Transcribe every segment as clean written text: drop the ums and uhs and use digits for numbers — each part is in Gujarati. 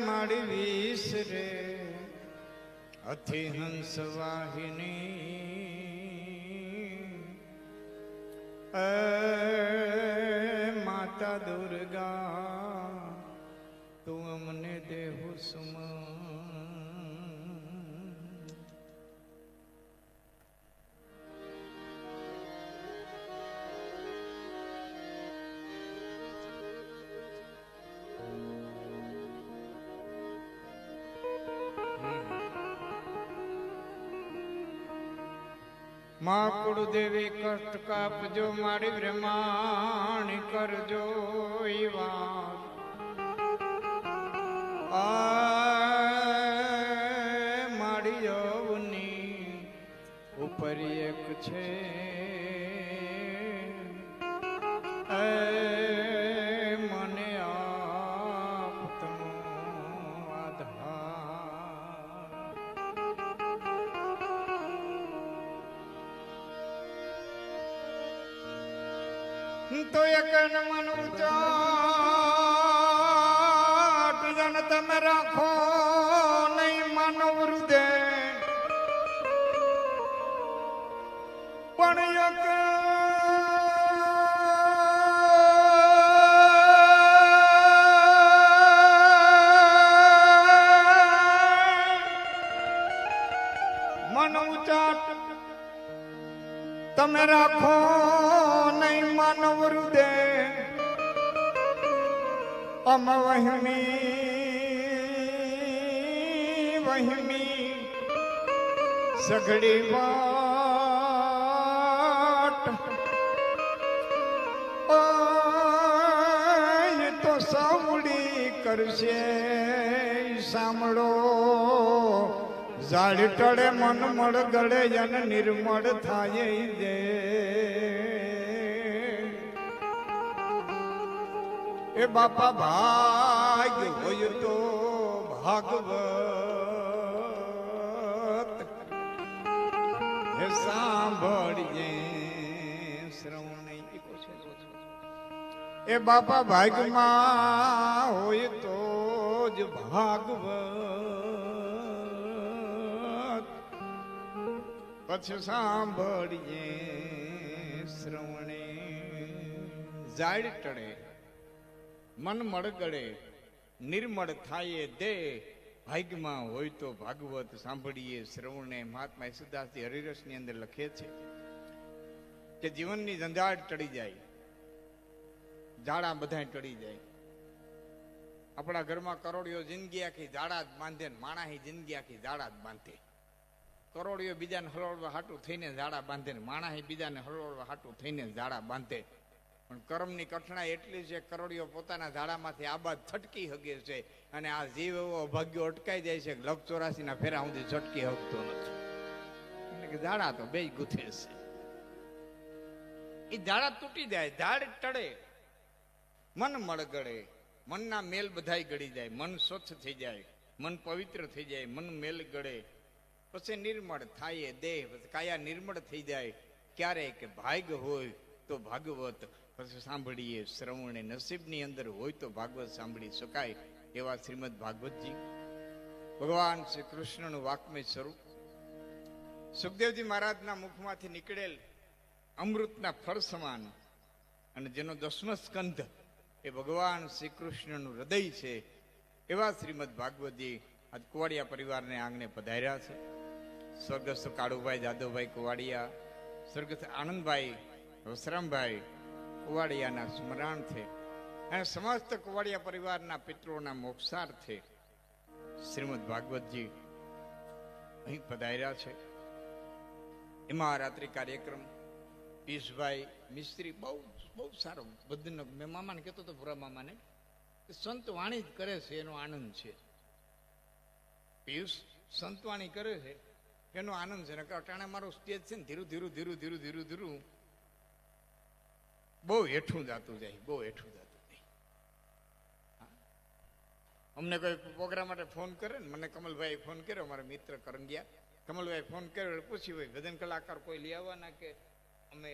મારી વીસ રે અથી હંસ વાહિની માતા દુર્ગા તું અમને દેહુ સુમ માં કુળદેવી કષ્ટ કાપજો મારી બ્રહ્માણી કરજો મારી યવની ઉપર એક છે મને આપતનો તો એક મન ઉચાટ જન તમે રાખો નહીં માનવ હૃદય પણ એક મન ઉચાટ તમે રાખો નહીં માનવ હૃદય અમ વહમી સઘળી વાટ તો સાવડી કરશે સાંભળો ઝાડ ટળે મન મળ ગળે જન નિર્મળ થાય દે એ બાપા ભાગ્ય હોય તો ભાગવત હે સાંભળીએ શ્રવણ એ બાપા ભાગ્યમાં હોય તો જ ભાગવત પછી સાંભળીએ શ્રવણે ઝાડ ટળે મન મળગળે નિર્મળ થાય દે ભાગ્યમાં હોય તો ભાગવત સાંભળીએ શ્રવણે મહાત્મા યશુદાસજી હરિરસની અંદર લખે છે કે જીવનની ઝંઝાટ ટળી જાય ઝાડા બધા ટળી જાય આપણા ઘરમાં કરોડિયો જિંદગી આખી ઝાડા જ બાંધે ને માણાની જિંદગી આખી ઝાડા જ બાંધે કરોડિયો બીજાને હરોળવા હાટું થઈને ઝાડા બાંધે ને માણાની બીજાને હરોળવા હાટું થઈને ઝાડા બાંધે પણ કર્મની કઠણાઈ એટલી છે કરોડિયો પોતાના ઝાડામાંથી આબાદ છટકી હગે છે અને આ જીવ એવો અભાગ્યો અટકાઈ જાય છે લખ 84 ના ફેરા સુધી છટકી હકતો નથી એટલે કે ઝાડા તો બે ગુથે છે એ ઝાડા તૂટી જાય ઝાડ ટળે મન મળગળે મનના મેલ બધાય ગળી જાય મન સ્વચ્છ થઈ જાય મન પવિત્ર થઈ જાય મન મેલ ગળે પછી નિર્મળ થાય દેહ કાયા નિર્મળ થઈ જાય ક્યારે કે ભાગ હોય તો ભાગવત પછી સાંભળીએ શ્રવણે નસીબની અંદર હોય તો ભાગવત સાંભળી શકાય એવા શ્રીમદ ભાગવતજી ભગવાન શ્રી કૃષ્ણનું વાક્મય સ્વરૂપ સુખદેવજી મહારાજના મુખમાંથી નીકળેલ અમૃતના ફળ સમાન અને જેનો 10મો સ્કંધ એ ભગવાન શ્રી કૃષ્ણનું હૃદય છે એવા શ્રીમદ ભાગવતજી આજ કુવાડિયા પરિવારને આંગણે પધાર્યા છે સ્વર્ગસ્થ કાળુભાઈ જાદવભાઈ કુવાડિયા સ્વર્ગસ્થ આનંદભાઈ વસરામભાઈ કુવાડિયાના સ્મરણાર્થે અને સમસ્ત કુવાડિયા પરિવારના પિતૃઓના મોક્ષાર્થે શ્રીમદ ભાગવતજી અહીં પધાર્યા છે એમાં રાત્રિ કાર્યક્રમ પિયુષભાઈ મિસ્ત્રી બહુ સારો બધું મેં મામાને કહેતો હતો ભૂરા મામાને કે સંત વાણી જ કરે છે એનો આનંદ છે પિયુષ સંત વાણી કરે છે એનો આનંદ છે ને અટાણે મારું સ્ટેજ છે ને ધીરું ધીરું ધીરું ધીરું ધીરું ધીરું બહુ હેઠું જતું જાય બહુ હેઠું જતું જાય અમને કોઈ પ્રોગ્રામ માટે ફોન કરે ને મને કમલભાઈ ફોન કર્યો મારા મિત્ર કરંગિયા કમલભાઈ ફોન કર્યો પૂછ્યું હોય ભજન કલાકાર કોઈ લઈ આવવાના કે અમે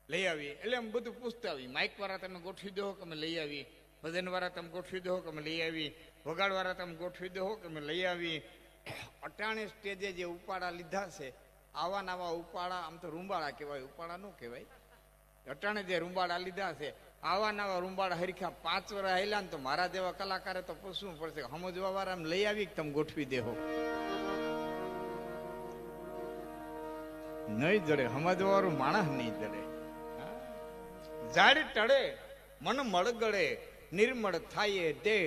લઈ આવીએ. એટલે અમે બધું પૂછતા આવીએ. માઇક વાળા તમે ગોઠવી દો કે અમે લઈ આવીએ, ભજન વાળા તમે ગોઠવી દો કે અમે લઈ આવીએ, વગાડ વાળા તમે ગોઠવી દો કે અમે લઈ આવીએ. અટાણે સ્ટેજે જે ઉપાડા લીધા છે, આવા નવા ઉપાડા, આમ તો રૂંબાળા કહેવાય, ઉપાડા ન કહેવાય. અટાણે જે રૂંબાડા લીધા છે, આવા નવા રૂંબાડા હરીખા 5 વર્ષ આવેલા ને તો મારા જેવા કલાકારે તો પૂછવું પડશે, સમજવા વાળા લઈ આવી તમે ગોઠવી દેહો. નહીં જડે, સમજવા વાળું માણસ નહીં જડે. ઝાડ ટળે મન મળગળે, નિર્મળ થાય તે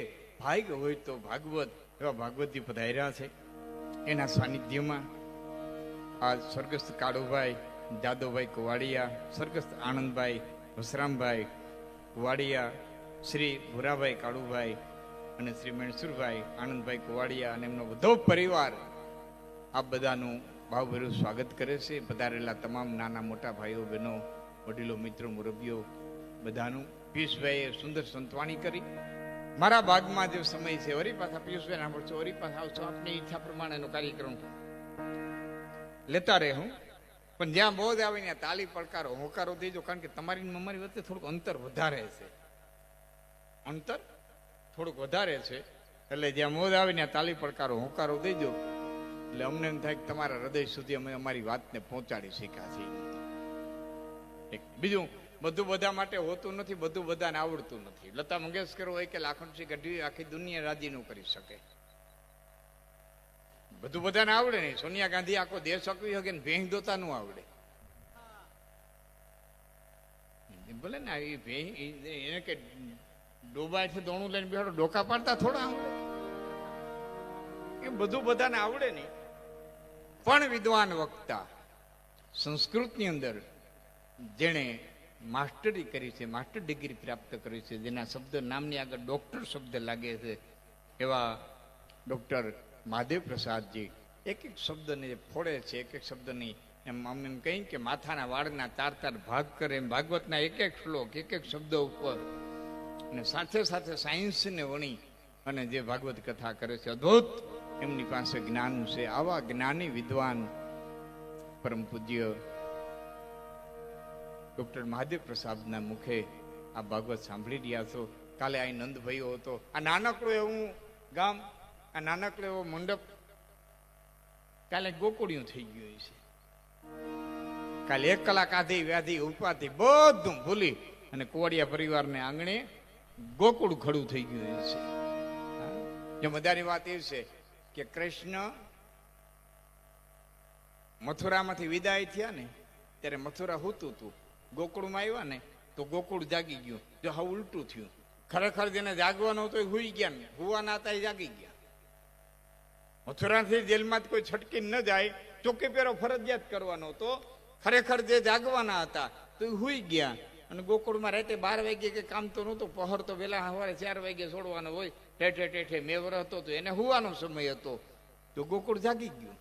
ભાગ હોય તો ભાગવત. એવા ભાગવતજી પધાર્યા છે. એના સાનિધ્યમાં આ સ્વર્ગસ્થ કાળુભાઈ જાદવભાઈ કુવાડિયા, સ્વર્ગસ્થ આનંદભાઈ વસરામભાઈ કુવાડિયા, શ્રી ભુરાભાઈ કાળુભાઈ અને શ્રી મેણસુરભાઈ આનંદભાઈ કુવાડિયા અને એમનો બધો પરિવાર આ બધાનું ભાવભર્યું સ્વાગત કરે છે. પધારેલા તમામ નાના મોટા ભાઈઓ બહેનો, વડીલો, મિત્રો, મુરબ્બીઓ બધાનું પિયુષભાઈએ સુંદર સંતવાણી કરી. મારા ભાગમાં જે સમય છે, વરી પાછા પિયુષભાઈ સાંભળશો, વરી પાછા આવશો, આપની ઈચ્છા પ્રમાણેનો કાર્યક્રમ લેતા રહે હું. પણ જ્યાં બોધ આવે ત્યાં તાલી પડકારો, હોકારો દેજો. કારણ કે તમારી અમારી વચ્ચે થોડુંક અંતર વધારે છે, અંતર થોડુંક વધારે છે. એટલે જ્યાં મોજ આવે ત્યાં તાલી પડકારો, હોકારો દેજો. એટલે અમને એમ થાય કે તમારા હૃદય સુધી અમે અમારી વાતને પહોંચાડી શક્યા છીએ. બીજું, બધું બધા માટે હોતું નથી, બધું બધાને આવડતું નથી. લતા મંગેશકર હોય કે લાખનસિંહ ગઢવી આખી દુનિયા રાજી ન કરી શકે. બધું બધાને આવડે નહીં. સોનિયા ગાંધી આખો દેશ શકવી શકે ને ભેંસ દોતા નું આવડે. ભલે ને એ ભેંસ એને કે ડોબાથી દોણું લઈને બેઠો, ડોકા પાડતા થોડા આવડે. એ બધું બધાને આવડે નહીં. પણ વિદ્વાન વક્તા સંસ્કૃતની અંદર જેણે માસ્ટરી કરી છે, માસ્ટર ડિગ્રી પ્રાપ્ત કરી છે, જેના શબ્દ નામની આગળ ડોક્ટર શબ્દ લાગે છે, એવા ડોક્ટર મહાદેવ પ્રસાદજી એક એક શબ્દને ફોડે છે, એક એક શબ્દની એમ અમે એમ કહીએ કે માથાના વાળના 4 ભાગ કરે એમ ભાગવતના એક એક શ્લોક, એક એક શબ્દ ઉપર, અને સાથે સાથે સાયન્સને વણી અને જે ભાગવત કથા કરે છે, અદ્ભુત એમની પાસે જ્ઞાન છે. આવા જ્ઞાની વિદ્વાન પરમ પૂજ્ય ડોક્ટર મહાદેવ પ્રસાદના મુખે આ ભાગવત સાંભળી રહ્યા છો. કાલે આ નંદભાઈઓ હતો. આ નાનકડું એવું ગામ, આ નાનકડો એવો મંડપ કાલે ગોકુળિયું થઈ ગયું છે. કાલે 1 કલાક આધી વ્યાધિ ઉપાધિ બધું ભૂલી અને કુવાડિયા પરિવારને આંગણે ગોકુળ ખડું થઈ ગયું છે. જો મજાની વાત એ છે કે કૃષ્ણ મથુરામાંથી વિદાય થયા ને ત્યારે મથુરા હોતું હતું, ગોકુળમાં આવ્યા ને તો ગોકુળ જાગી ગયું. જો હા ઉલટું થયું. ખરેખર જેને જાગવાનું હતું એ હુઈ ગયા, ને હુવાના હતા એ જાગી ગયા. મથુરાથી જેલમાં કોઈ છટકી ન જાય, ચોકી પહેરો ફરજિયાત કરવાનો હતો. ખરેખર જે જાગવાના હતા તો એ હુઈ ગયા. અને ગોકુળમાં રાતે 12 વાગે કે કામ તો નહોતું, પહોર તો વહેલા સવારે 4 વાગે છોડવાનો હોય. ઠેઠે મેવર હતો તો એને હુવાનો સમય હતો, તો ગોકુળ જાગી ગયું.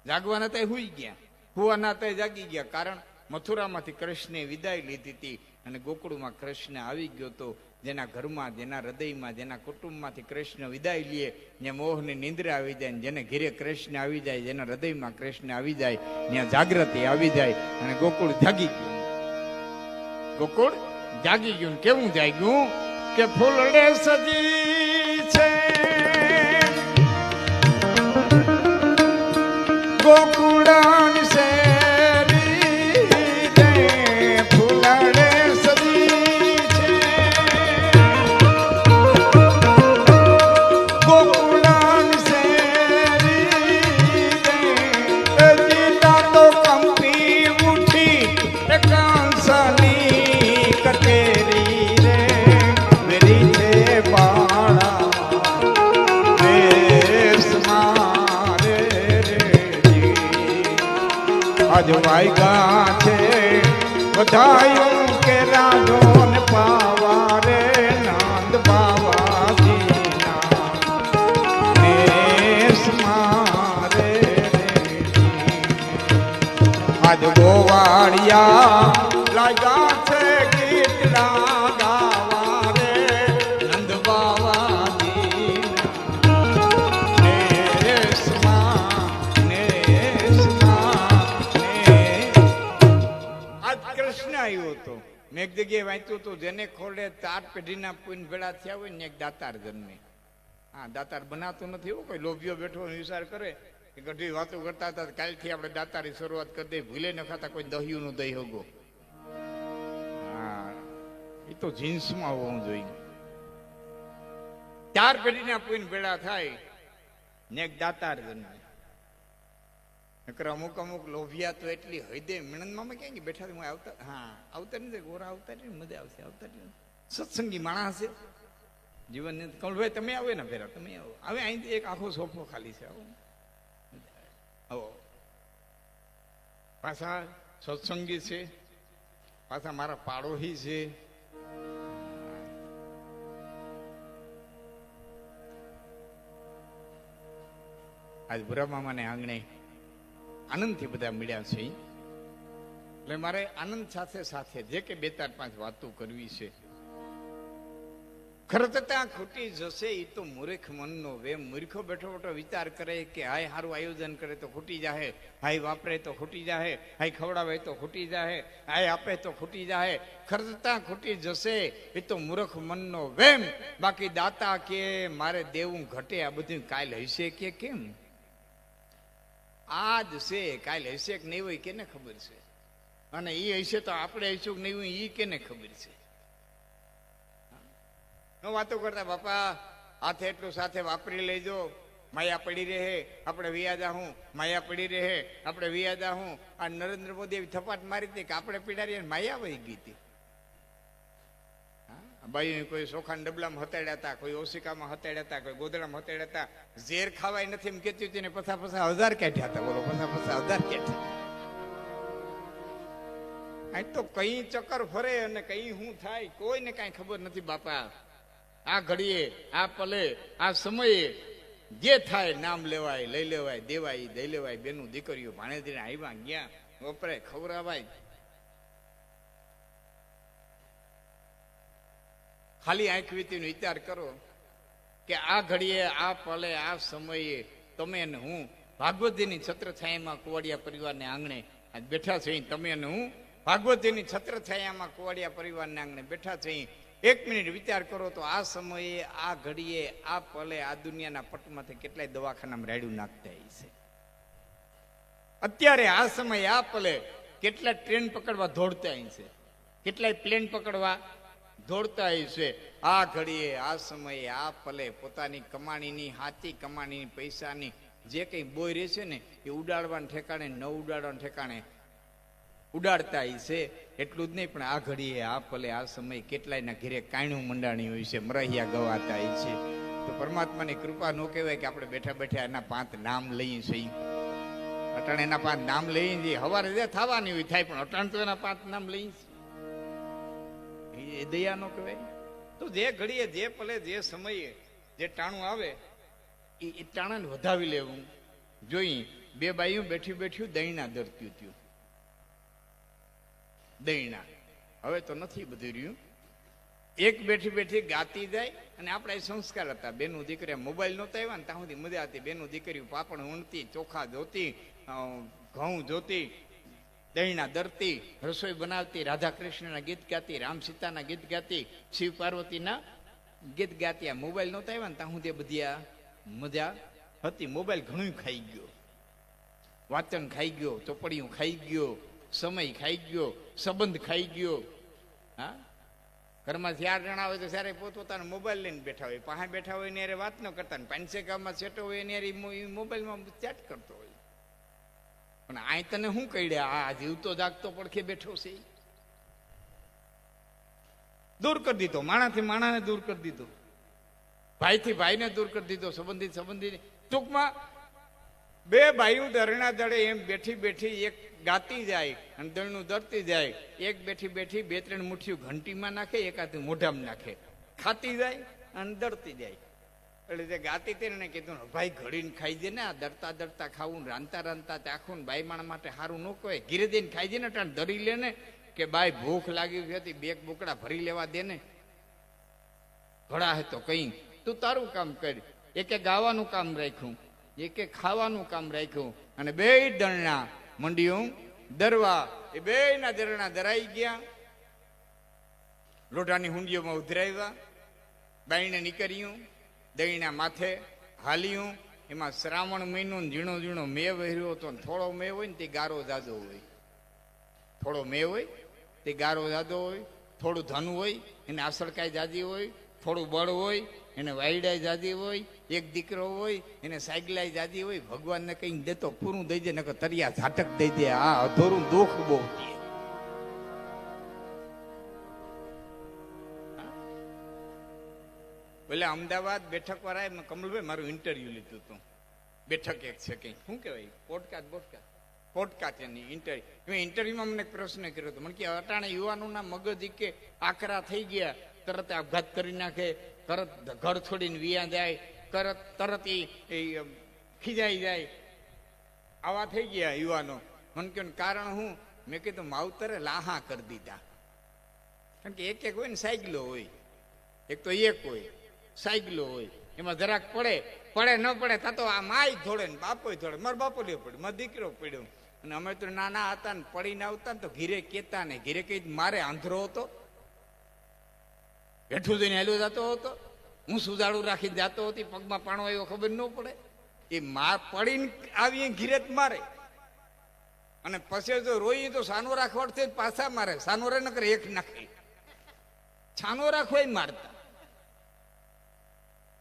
જાગવાના હતા હુઈ ગયા, હુવાના હતા જાગી ગયા. કારણ મથુરામાંથી કૃષ્ણે વિદાય લીધી હતી અને ગોકુળમાં કૃષ્ણ આવી ગયો તો. જેના ઘરમાં, જેના હૃદયમાં, જેના કુટુંબમાંથી કૃષ્ણ વિદાય લે, ને મોહની નિંદ્રા આવી જાય, જેને ઘેરે કૃષ્ણ આવી જાય, જેના હૃદયમાં કૃષ્ણ આવી જાય, ત્યાં જાગૃતિ આવી જાય અને ગોકુળ જાગી ગયું. ગોકુળ જાગી ગયું. કેવું જાગ્યું કે ફૂલડે સજી છે ગોકુળાન શેરી દે, ફૂલડે સજી છે ગોકુળાન શેરી દે, જીતા તો કંપી ઉઠી કંસની કટેરી રે, મેરી છે બાળા દેશ મારે આજ વાયગા છે બધાયું કે રાજો ને પાવા રે, નંદ બાવાજીના દેશ મારે. આજ ગોવાળિયા લાગ્યા છે ગીતડા ગાવા રે, નંદ બાવાજીના દેશમાં. આજ કૃષ્ણ આવ્યો મેં એક જગ્યાએ વાંચ્યું હતું, જેને ખોરડે 4 પેઢીના પુણ્ય ભેળા થયા હોય ને એક દાતાર જન્મે. હા, દાતાર બનાવતો નથી એવું, કોઈ લોભિયો બેઠો વિચાર કરે કે ગઢી વાતો કરતા હતા, કાલથી આપણે દાતારી શરૂઆત કરી દઈએ, ભૂલે ન ખાતા કોઈ દહિયું નું દહી હોગો. હા, એ તો જીન્સમાં હોવું જોઈએ. 4 પેઢીના પુણ્ય ભેળા થાય ને એક દાતાર જન્મે. અમુક અમુક લોભિયા તો એટલી હૈદે મિણન માં ક્યાં કે બેઠા હું આવતા, હા આવતા નથી, ગોરા આવતા નહીં, મજા આવશે, આવતા નહીં. સત્સંગી માણસ છે જીવન. કમલભાઈ તમે આવો ને ફેરા, તમે આવો. હવે અહીંથી એક આખો સોફો ખાલી છે, આવો આવો. પાછા સત્સંગી છે, પાછા મારા પાડોશી છે. આજ ભુરા મામાને આંગણે આનંદથી બધા મળ્યા છે, એટલે મારે આનંદ સાથે સાથે જે કે 2-4-5 વાતો કરવી છે. ખરતતા ખૂટી જશે એ તો મૂર્ખ મનનો વેમ. મૂર્ખો બેઠો બેઠો વિચાર કરે કે હાય સારું આયોજન કરે તો ખૂટી જાહે, હાય વાપરે તો ખૂટી જાહે, હાય ખવડાવે તો ખૂટી જાહે, હાય આપે તો ખૂટી જાહે. ખરતતા ખૂટી જશે એ તો મૂર્ખ મનનો વેમ. બાકી દાતા કે મારે દેવું ઘટે, આ બધું કાલ હશે કે કેમ? આજ છે, કાલ હશે કે નહીં હોય કેને ખબર છે? અને એ હશે તો આપણે હશું કે નહીં હોય એ કેને ખબર છે? વાતો કરતા બાપા હાથે એટલું સાથે વાપરી લેજો, માયા પડી રહે, આપણે વિયાદા હું, માયા પડી રહે, આપણે વિયાદા હું. આ નરેન્દ્ર મોદી એવી થપાટ મારી હતી કે આપણે પીડારી માયા વહી ગઈ હતી. બાઈ કોઈ ચોખાના ડબલામાં હતાડ્યા હતા, કોઈ ઓશિકામાં હતાડ્યા હતા, કોઈ ગોદડામાં હતાડ્યા હતા. ઝેર ખાવાય નથી એમ કહેતી હતી ને પછા 1000 કાઢ્યા હતા. બોલો, પછા 1000 કાઢ્યા. આ તો કઈ ચક્કર ફરે અને કઈ શું થાય કોઈને કઈ ખબર નથી બાપા. આ ઘડીએ, આ પલે, આ સમયે જે થાય નામ લેવાય, લઈ લેવાય, દેવાય દઈ લેવાય. બેનું દીકરીઓ ભાણેજીને આવ્યા ગયા, વપરાય, ખવડાવાય. ખાલી આંખ વીતીનો વિચાર કરો કે આ ઘડીએ, આ પલે, આ સમયે તમે અને હું ભાગવતજીની છત્રછાયામાં કુવાડિયા પરિવારને આંગણે આજ બેઠા છે. તમે અને હું ભાગવતજીની છત્રછાયામાં કુવાડિયા પરિવારને આંગણે બેઠા છે. 1 મિનિટ વિચાર કરો તો આ સમયે, આ ઘડીએ, આ પલે, આ દુનિયાના પટમાંથી કેટલાય દવાખાનામાં રાડ્યું નાખતા છે. અત્યારે આ સમયે, આ પલે કેટલા ટ્રેન પકડવા દોડતા છે, કેટલાય પ્લેન પકડવા દોડતા છે. આ ઘડીએ, આ સમયે, આ પલે પોતાની કમાણીની, હાથી કમાણીની, પૈસાની જે કંઈ બોય રહે છે ને એ ઉડાડવાના ઠેકાણે, ન ઉડાડવાના ઠેકાણે ઉડાડતા છે. એટલું જ નહીં પણ આ ઘડીએ, આ પલે, આ સમયે કેટલાયના ઘેરે કાયણું મંડાણી હોય છે, મરહિયા ગવાતા છે. તો પરમાત્માની કૃપા ન કહેવાય કે આપણે બેઠા બેઠા એના 5 નામ લઈએ છીએ. અટાણે એના 5 નામ લઈએ છીએ. હવારે જે થવાની હોય થાય, પણ અટાણ તો એના 5 નામ લઈએ છીએ. એ દયા ન કહેવાય? તો જે ઘડીએ, જે પલે, જે સમયે જે ટાણું આવે એ ટાણાને વધાવી લેવું જોઈ. 2 બાઈઓ બેઠી બેઠ્યું દહીંના દરત્યું થયું. દહીંના હવે તો નથી બધું રહ્યું. એક બેઠી બેઠી ગાતી જાય. અને આપણા એ સંસ્કાર હતા, બેનું દીકરી મોબાઈલ નહોતા આવ્યા ને ત્યાં સુધી મજા હતી. બેનું દીકરી પાપણ ઊણતી, ચોખા જોતી, ઘઉં જોતી, દહીંના દરતી, રસોઈ બનાવતી, રાધા કૃષ્ણના ગીત ગાતી, રામ સીતાના ગીત ગાતી, શિવ પાર્વતીના ગીત ગાતી. મોબાઈલ નહોતા આવ્યા ને ત્યાં સુધી બધી આ મજા હતી. મોબાઈલ ઘણું ખાઈ ગયો, વાચન ખાઈ ગયો, ચોપડીઓ ખાઈ ગયો, સમય ખાઈ ગયો, સંબંધ ખાઈ ગયો. હા, ઘરમાં 4 જણા હોય તો ત્યારે પોતપોતાનો મોબાઈલ લઈને બેઠા હોય, પાસે બેઠા હોય ને વાત ન કરતા, 5 ગામમાં સેટો હોય ને મોબાઈલમાં ચેટ કરતો હોય. પણ આ તને શું કહીડ્યા? આ જીવતો જાગતો પડખે બેઠો છે. દૂર કરી દીધો, માણાથી માણાને દૂર કરી દીધો, ભાઈથી ભાઈને દૂર કરી દીધો, સંબંધી. ટૂંકમાં 2 બાયું દરણા દળે એમ બેઠી બેઠી એક ગાતી જાય અને દળનું દરતી જાય. એક બેઠી બેઠી 2-3 મુઠ્ઠીઓ ઘંટીમાં નાખે, એકાદું મોઢામાં નાખે, ખાતી જાય અને દરતી જાય. એટલે જે ગાતી હતી ને કીધું, ભાઈ ઘડીને ખાઈ દે ને, આ દરતા દરતા ખાવું, રાંધતા રાંધતા ચાખું ને બાઈ માણા માટે સારું ન કહેવાય. ઘીરે દઈને ખાઈ દે ને, ટાણ ધરી લે ને કે બાઈ ભૂખ લાગી હતી, 2 બોકડા ભરી લેવા દે ને. ઘડા હે તો કઈ તું તારું કામ કર. એકે ગાવાનું કામ રાખ્યું, એકે ખાવાનું કામ રાખ્યું, અને 2 દળના મંડિયું દરવા. એ 2ના દરણા દરાઈ ગયા. લોઢાની હુંડીઓમાં ઉધરાવ્યા, બાઈને નીકળ્યું, દહીંના માથે હાલ્યું. એમાં શ્રાવણ મહિનો ઝીણો ઝીણો મેં વહેર્યો હતો. થોડો મેં હોય ને તે ગારો જાજો હોય, થોડો મેં હોય તે ગારો જાજો હોય, થોડું ધન હોય એને આસળકાઈ જાજી હોય, થોડું બળ હોય એને વાયડાઈ જાજી હોય, એક દીકરો હોય એને સાયકલાઈ જાજી હોય. ભગવાનને કઈ દેતો પૂરું દઈ દે, નકર તરિયા ઝાટક દઈ દે. આ અધૂરું દુઃખ બહુ. એટલે અમદાવાદ બેઠક વાળા કમલભાઈ મારું ઇન્ટરવ્યુ લીધું હતું. બેઠક એક છે કઈ શું કહેવાય, પોડકાસ્ટ એની ઇન્ટરવ્યુ. ઇન્ટરવ્યુમાં મને પ્રશ્ન કર્યો હતો. મને કે અટાણે યુવાનોના મગજ કે આકરા થઈ ગયા, તરત આપઘાત કરી નાખે, તરત ઘર છોડીને વિયા જાય, તરત એ ખીજાઈ જાય, આવા થઈ ગયા યુવાનો. મને કહ્યું કારણ હું? મેં કીધું માવતરે લાહા કરી દીધા. કારણ કે એક હોય ને સાયકલો હોય, એક તો એક હોય સાયકલો હોય, એમાં જરાક પડે ન પડે તા તો આ માય ધોડે ને બાપો ધોડે. મારો બાપો લેવો પડ્યો, મારો દીકરો પડ્યો. અને અમે તો નાના હતા ને પડીને આવતા ને તો ઘીરે કેતા ને, ઘીરે કઈ મારે આંધળો હતો, હેઠું જઈને હેલો જતો હતો, હું સુજાડું રાખીને જતો હતી, પગમાં પાણો આવ્યો ખબર ન પડે. એ પડીને આવી ઘીરે જ મારે. અને પછી જો રોઈ તો સાનો રાખવાડશે પાછા મારે. સાનો રે ન કરે એક નાખી, છાનો રાખવા મારતા.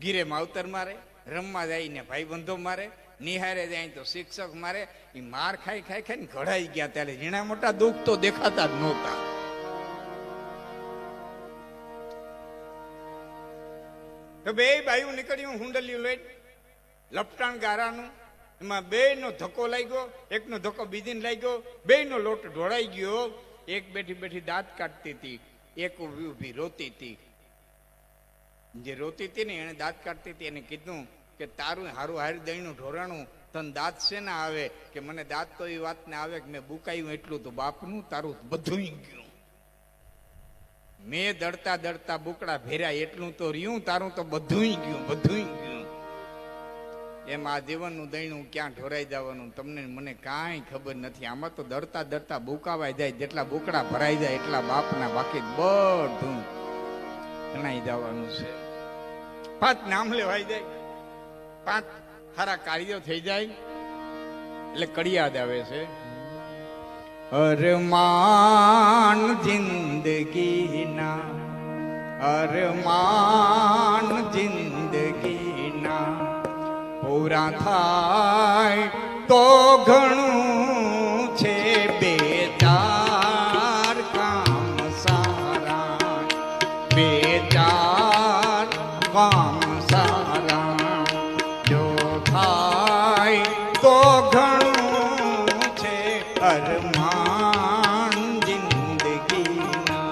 ગીરે માવતર મારે, રમવા જઈને ભાઈબંધો મારે, નિહારે જાય તો શિક્ષક મારે. એ માર ખાઈ ખાઈને ઘડાઈ ગયા. ત્યારે ઝીણા મોટા દુઃખ તો દેખાતા જ નહોતા. તો બે બાયું નીકળ્યું હુંડલિયું લઈ, લપટાણ ગારાનું. એમાં બે નો ધક્કો લાગ્યો, એકનો ધક્કો બીજીને લાગ્યો, બે નો લોટ ઢોળાઈ ગયો. એક બેઠી બેઠી દાંત કાઢતી હતી, એક ઊભી રોતી હતી. જે રોતી હતી ને એને દાંત કાઢતી હતી, એને કીધું કે તારું હારું હારી દહીંનું ઢોરાણું તને દાંત છે ને આવે? કે મને દાંત તો એ વાત ને આવે કે મેં બુકાયું એટલું તો બાપનું, તારું બધું ગયું. મેં દડતા દડતા બુકડા ભેર્યા એટલું તો રહ્યું, તારું તો બધું ગયું. એમ આ જીવનનું દહીંનું ક્યાં ઢોરાઈ જવાનું તમને મને કાંઈ ખબર નથી. આમાં તો દડતા દડતા બુકાવાઈ જાય, જેટલા બુકડા ભરાઈ જાય એટલા બાપના, બાકી બધું ગણાઈ જવાનું છે. 5 નામ લેવાઈ જાય, 5 સારા કાર્યો થઈ જાય એટલે કડિયાદ આવે છે. અરમાન જિંદગીના, અરમાન જિંદગીના પૂરા થાય તો ઘણું છે. બે ચાર કામ સારા, બે ચાર કામ સારા જો થાય તો ઘણું છે. અરમાન જિંદગીના.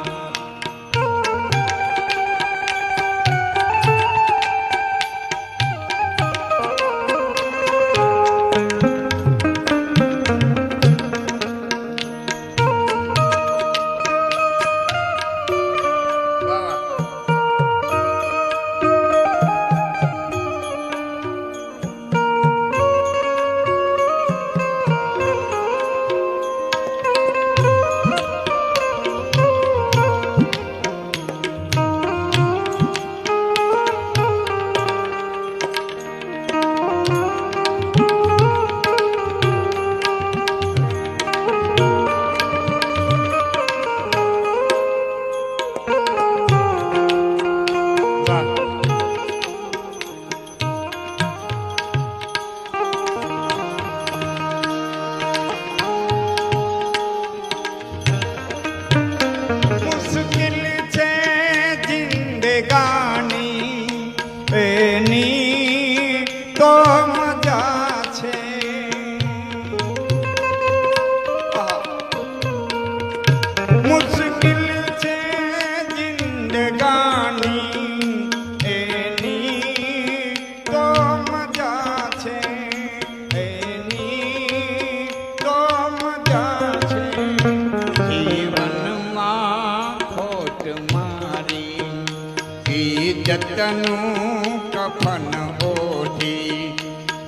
જતનું કફન ઓઢી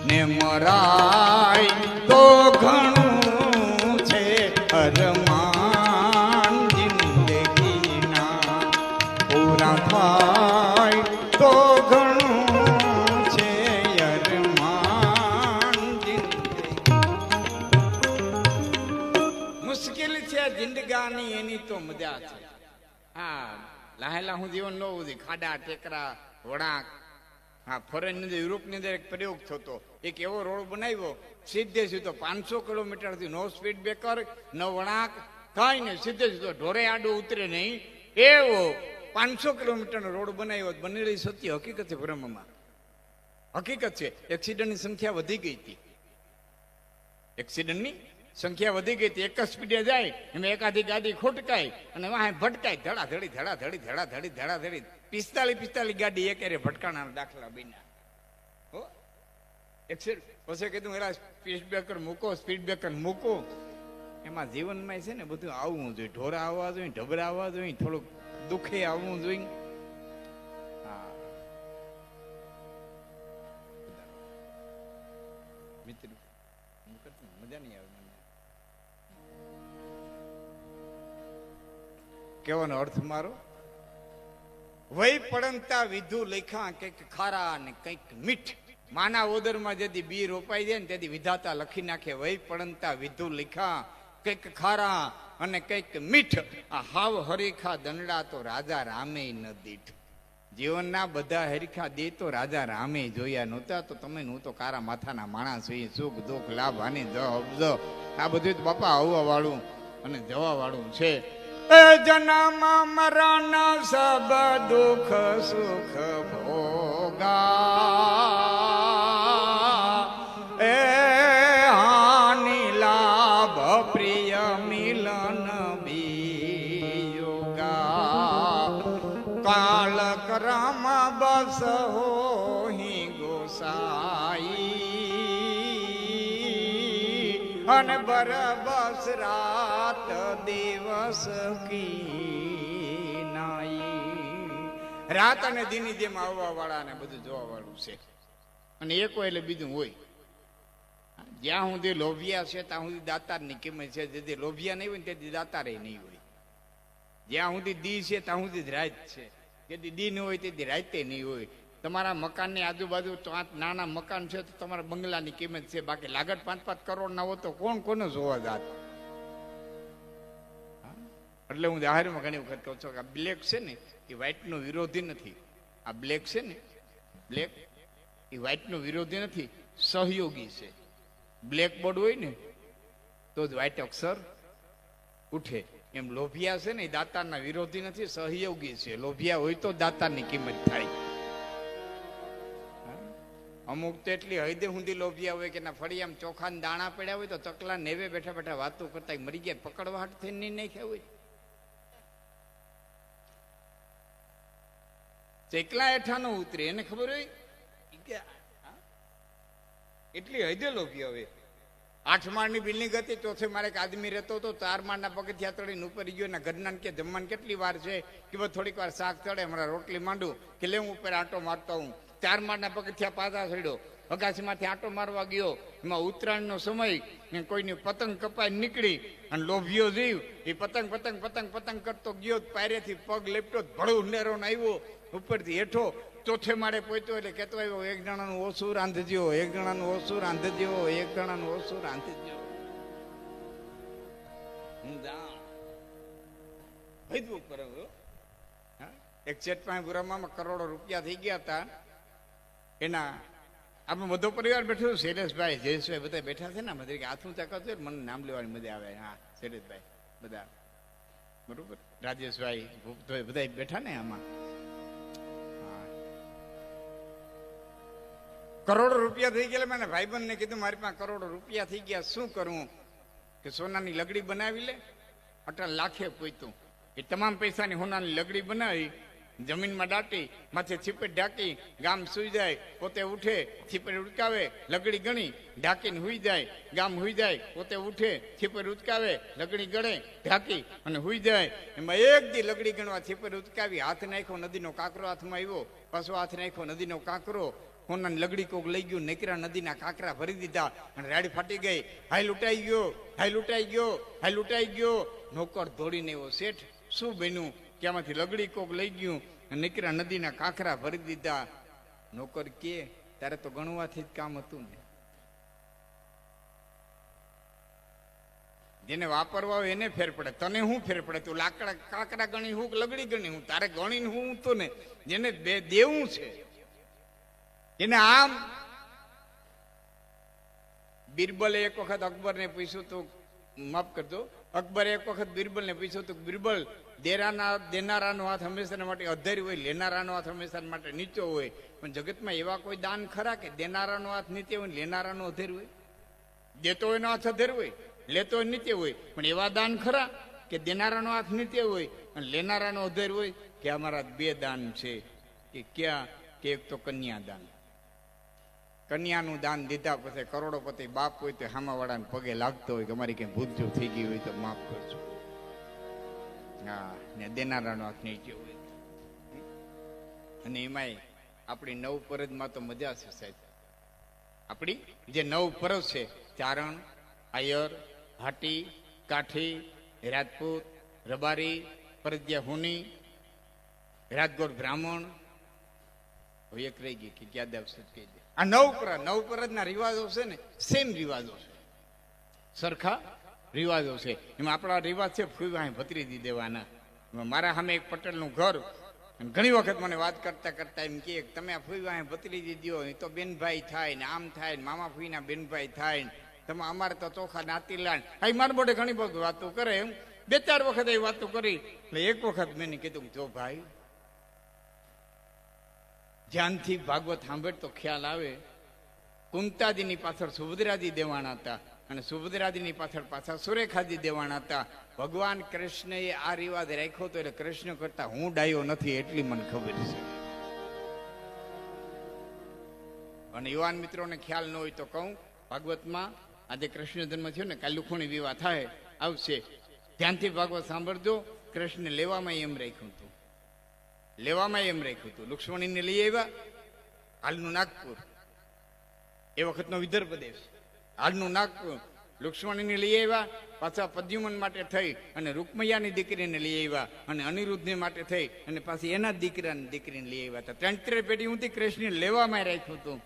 ને મરાય તો ઘણું છે. અરમાન જિંદગીના ના થાય તો ઘણું છે અરમાન. મુશ્કેલ છે જિંદગાની એની તો મજા છે. હા, લાહેલા હું જીવન ન ઉધી ખાડા ટેકરા વળાંક. હા, ફોરેન યુરોપની અંદર એક પ્રયોગ થતો, એક એવો રોડ બનાવ્યો સીધે સીધો 500 કિલોમીટરથી નો સ્પીડ બ્રેકર ન વળાંક કઈ નહીં, સીધે સીધો ઢોરે આડો ઉતરે નહીં એવો 500 કિલોમીટરનો રોડ બનાવ્યો. બનેલી સત્ય હકીકત છે, બ્રહ્મમાં હકીકત છે. એક્સિડન્ટની સંખ્યા વધી ગઈ હતી, એક્સિડન્ટની સંખ્યા વધી ગઈ હતી. એક જ સ્પીડે જાય એમાં એકાધી ગાડી ખોટકાય અને વાહ ભટકાય, ધડાધડી ધડાધડી ધડાધડી ધડાધડી 45 ગાડી એક ભટકાણા દાખલા બન્યા. હો એક્સિડન્ટ પછી કીધું એલા સ્પીડ બ્રેકર મૂકો, સ્પીડ બ્રેકર મૂકો. એમાં જીવનમાં છે ને બધું આવવું જોઈએ, ઢોરા આવવા જોઈએ, ઢબરા આવવા જોઈએ, થોડુંક દુઃખે આવવું જોઈએ. હા મિત્ર મજા નહીં આવે મને. કેવાનો અર્થ મારો, વય પડંતા વિધુ લખ્યા કંઈક ખારા ને કંઈક મીઠ. માના ઓદરમાં જેથી બી રોપાઈ જાય ને તેથી વિધાતા લખી નાખે વય પડંતા વિધુ લખ્યા કંઈક ખારા અને કંઈક મીઠ. આ હાવ હરીખા દંડા તો રાજા રામે ન દીઠ. જીવનના બધા હરીખા દે તો રાજા રામે જોયા નહોતા. તો તમે હું તો કારા માથાના માણસ જોઈએ, સુખ દુઃખ લાભ હાનિ અબજો આ બધું તો બાપા આવવા વાળું અને જવા વાળું છે. જન્મ મરણ સબ દુઃખ સુખ ભોગા એ હાનિ લાભ પ્રિય મિલન વિયોગા. કાલ કરમ બસ હોહી ગોસાઈ અને બરબસ રાત દિવસ કી નાઈ. રાત અને દીની જેમ આવવા વાળા ને બધું જોવા વાળું છે. અને એક હોય એટલે બીજું હોય. જ્યાં સુધી લોભિયા છે ત્યાં સુધી દાતાર ની કિંમત છે. જેથી લોભિયા નહીં હોય તેથી દાતારે નહીં હોય. જ્યાં સુધી દી છે ત્યાં સુધી રાત છે. જેથી દી ન હોય તેથી રાતે નહીં હોય. તમારા મકાનની આજુબાજુ 5 નાના મકાન છે તો તમારા બંગલાની કિંમત છે. બાકી લાગત 5-5 કરોડ ના હોય તો કોણ કોને જોવા જાત. એટલે હું જાહેરમાં ઘણી વખત કહું છું કે આ બ્લેક છે ને એ વ્હાઈટ નો વિરોધી નથી. આ બ્લેક છે ને, બ્લેક એ વ્હાઈટ નો વિરોધી નથી, સહયોગી છે. બ્લેક બોર્ડ હોય ને તો જ વ્હાઈટ અક્ષર ઉઠે. એમ લોભિયા છે ને એ દાતારના વિરોધી નથી, સહયોગી છે. લોભિયા હોય તો દાતારની કિંમત થાય. અમુક તો એટલી હૈદે ઊંધી લોભિયા હોય કે ના ફળી આમ ચોખા દાણા પડ્યા હોય તો ચકલા નેવે બેઠા બેઠા વાતો કરતા મરી ગયા પકડવા હાટ થઈને નહીં નાખ્યા હોય. ચકલા હેઠા નો ઉતરે એને ખબર હોય કે એટલી હૈદે લોભિયા હોય. 8 માળની બિલ્ડિંગ હતી, ચોથે મારે એક આદમી રહેતો હતો, 4 માળના પગથિયા ચડીને ઉપર ગયો. એના ઘરના કે જમવાનું કેટલી વાર છે કે થોડીક વાર શાક ચડે, હમણાં રોટલી માંડું કે લે હું ઉપર આંટો મારતો હું. 4 માળના પગથિયા પાછા ચડ્યો, અગાસીમાંથી આંટો મારવા ગયો. એમાં ઉત્તરાયણનો સમય, કોઈની પતંગ કપાઈ નીકળી અને લોભિયો જીવ એ પતંગ પતંગ પતંગ પતંગ કરતો ગયો. પાયરેથી પગ લેપટો ભળું ઉંડેરો આવ્યો ઉપરથી હેઠો. ચોથે માળે પહોંચ્યો એટલે કહેતો આવ્યો એક જણાનું ઓછું રાંધજો, એક જણાનું ઓછું રાંધજો, એક જણાનું ઓછું રાંધજો. હું જાણ ભેદવું કરે. એક ચેટપાઈ પુરામાં કરોડો રૂપિયા થઈ ગયા હતા. એના આપણો બધો પરિવાર બેઠો, શૈલેષભાઈ, જયેશભાઈ બધા બેઠા છે ને. બધા હાથું ચાકતો મને નામ લેવાની મજા આવે. હા, શૈલેષભાઈ બધા બરોબર, રાજેશભાઈ, ભૂપતભાઈ બધા બેઠા ને આમાં. કરોડો રૂપિયા થઈ ગયા. મેં ભાઈબંધ ને કીધું મારી પાસે કરોડો રૂપિયા થઈ ગયા, શું કરવું? કે સોનાની લગડી બનાવી લે. અટલ લાખે પોઈતું એ તમામ પૈસાની સોનાની લગડી બનાવી, જમીનમાં દાટી, માથે છીપેટ ઢાંકી, ગામ સુઈ જાય, પોતે ઉઠે, છીપેટ ઉટકાવે, લગડી ગણી ઢાંકીને હુઈ જાય. ગામ હુઈ જાય, પોતે ઉઠે, છીપેટ ઉચકાવે, લગડી ગણે ઢાંકી અને હુઈ જાય. એમાં એક દી લગડી ગણવા છીપેટ ઉચકાવી, હાથ નાખ્યો, નદીનો કાંકરો હાથમાં આવ્યો. પાછો હાથ નાખ્યો, નદીનો કાંકરો. હોનાની લગડી કોક લઈ ગયું, નીકળ્યા, નદીના કાંકરા ભરી દીધા અને રાડી ફાટી ગઈ. હાઈ લૂંટાઈ ગયો, હાઈ લૂંટાઈ ગયો, હાઈ લૂંટાઈ ગયો. નોકર દોડીને એવો શેઠ, શું બન્યું? કે આમાંથી લગડી કોક લઈ ગયું. નીકળ્યા, નદીના કાંકરા ભરી દીધા. નોકર કે તારે તો ગણવાથી જ કામ હતું ને, જેને વાપરવા હોય એને ફેર પડે, તને શું ફેર પડે? તું લાકડા કાંકરા ગણી હું, લગડી ગણી હું, તારે ગણીને હું તો ને. જેને બે દેવું છે એને આમ. બિરબલે એક વખત અકબરને પૂછ્યું તો, માફ કરજો, અકબરે એક વખત બિરબલને પૂછ્યું તો, બિરબલ, દેનારાનો હાથ હંમેશા માટે અધેર હોય, લેનારાનો હાથ હંમેશા માટે નીચો હોય, પણ જગતમાં એવા કોઈ દાન ખરા કે દેનારાનો હાથ નીચે હોય, લેનારાનો અધેર હોય? દેતો હોય નો હાથ અધેર હોય, લેતો હોય નીચે હોય, પણ એવા દાન ખરા કે દેનારાનો હાથ નીચે હોય અને લેનારાનો અધેર હોય? કે અમારા બે દાન છે. કે ક્યાં? કે એક તો કન્યાદાન. કન્યાનું દાન દીધા પછી કરોડોપતિ બાપ હોય તો હામાવાળાને પગે લાગતો હોય કે અમારી કઈ ભૂલચૂક થઈ ગઈ હોય તો માફ કરજો. હા, ને દેનારાનો હાથ નીચે હોય. અને એમાંય આપણી નવ પરજમાં તો મજા છે સાહેબ. આપણી જે નવ પરજ છે, ચારણ, આયર, હાટી, કાઠી, રાજપૂત, રબારી, પરજ્યા હુની, રાજગોર બ્રાહ્મણ, હવે એક રહી ગઈ કે ક્યાં દેવ સચ કહી દે. આ નવ પરજના રિવાજો છે ને, સેમ રિવાજો છે, સરખા રિવાજો છે. એમાં આપણા રિવાજ છે ફૂઈ ભત્રીજી દેવાના. મારા સામે એક પટેલનું ઘર, ઘણી વખત મને વાત કરતા કરતા એમ કે તમે આ ફૂઈ ભત્રીજી દો એ તો બેનભાઈ થાય ને, આમ થાય ને, મામા ફૂઈના બેનભાઈ થાય ને, તમે અમારે તો ચોખા નાતીલાન. આ મારા મોઢે ઘણી બધી વાતો કરે. એમ 2-4 વખત એ વાતો કરી. એટલે એક વખત મેં કીધું, જો ભાઈ, ધ્યાનથી ભાગવત સાંભળ તો ખ્યાલ આવે. કુંતાજીની પાછળ સુભદ્રાજી દેવાના હતા અને સુભદ્રાજીની પાછળ પાછા સુરેખાજી દેવાના હતા. ભગવાન કૃષ્ણએ આ રિવાજ રાખ્યો હતો એટલે કૃષ્ણ કરતા હું ડાયો નથી એટલી મને ખબર છે. અને યુવાન મિત્રોને ખ્યાલ ન હોય તો કહું, ભાગવતમાં આજે કૃષ્ણ જન્મ થયો ને, કાલ લુખુણી વિવાહ થાય આવશે. ધ્યાનથી ભાગવત સાંભળજો. કૃષ્ણ લેવામાં એમ રાખ્યું હતું, લેવામાં એમ રાખ્યું હતું. લુક્ષ્મણીને લઈ આવ્યા, હાલનું નાગપુર, એ વખતનો વિદર્ભ દેશ, હાલનું નાગપુર. લુક્ષ્મણીને લઈ આવ્યા, પાછા પદ્યુમન માટે થઈ અને રૂકમૈયાની દીકરીને લઈ આવ્યા, અને અનિરુદ્ધને માટે થઈ અને પાછી એના દીકરીને લઈ આવ્યા હતા. 3 પેઢી ઊંધી કૃષ્ણ લેવામાં રાખ્યું હતું,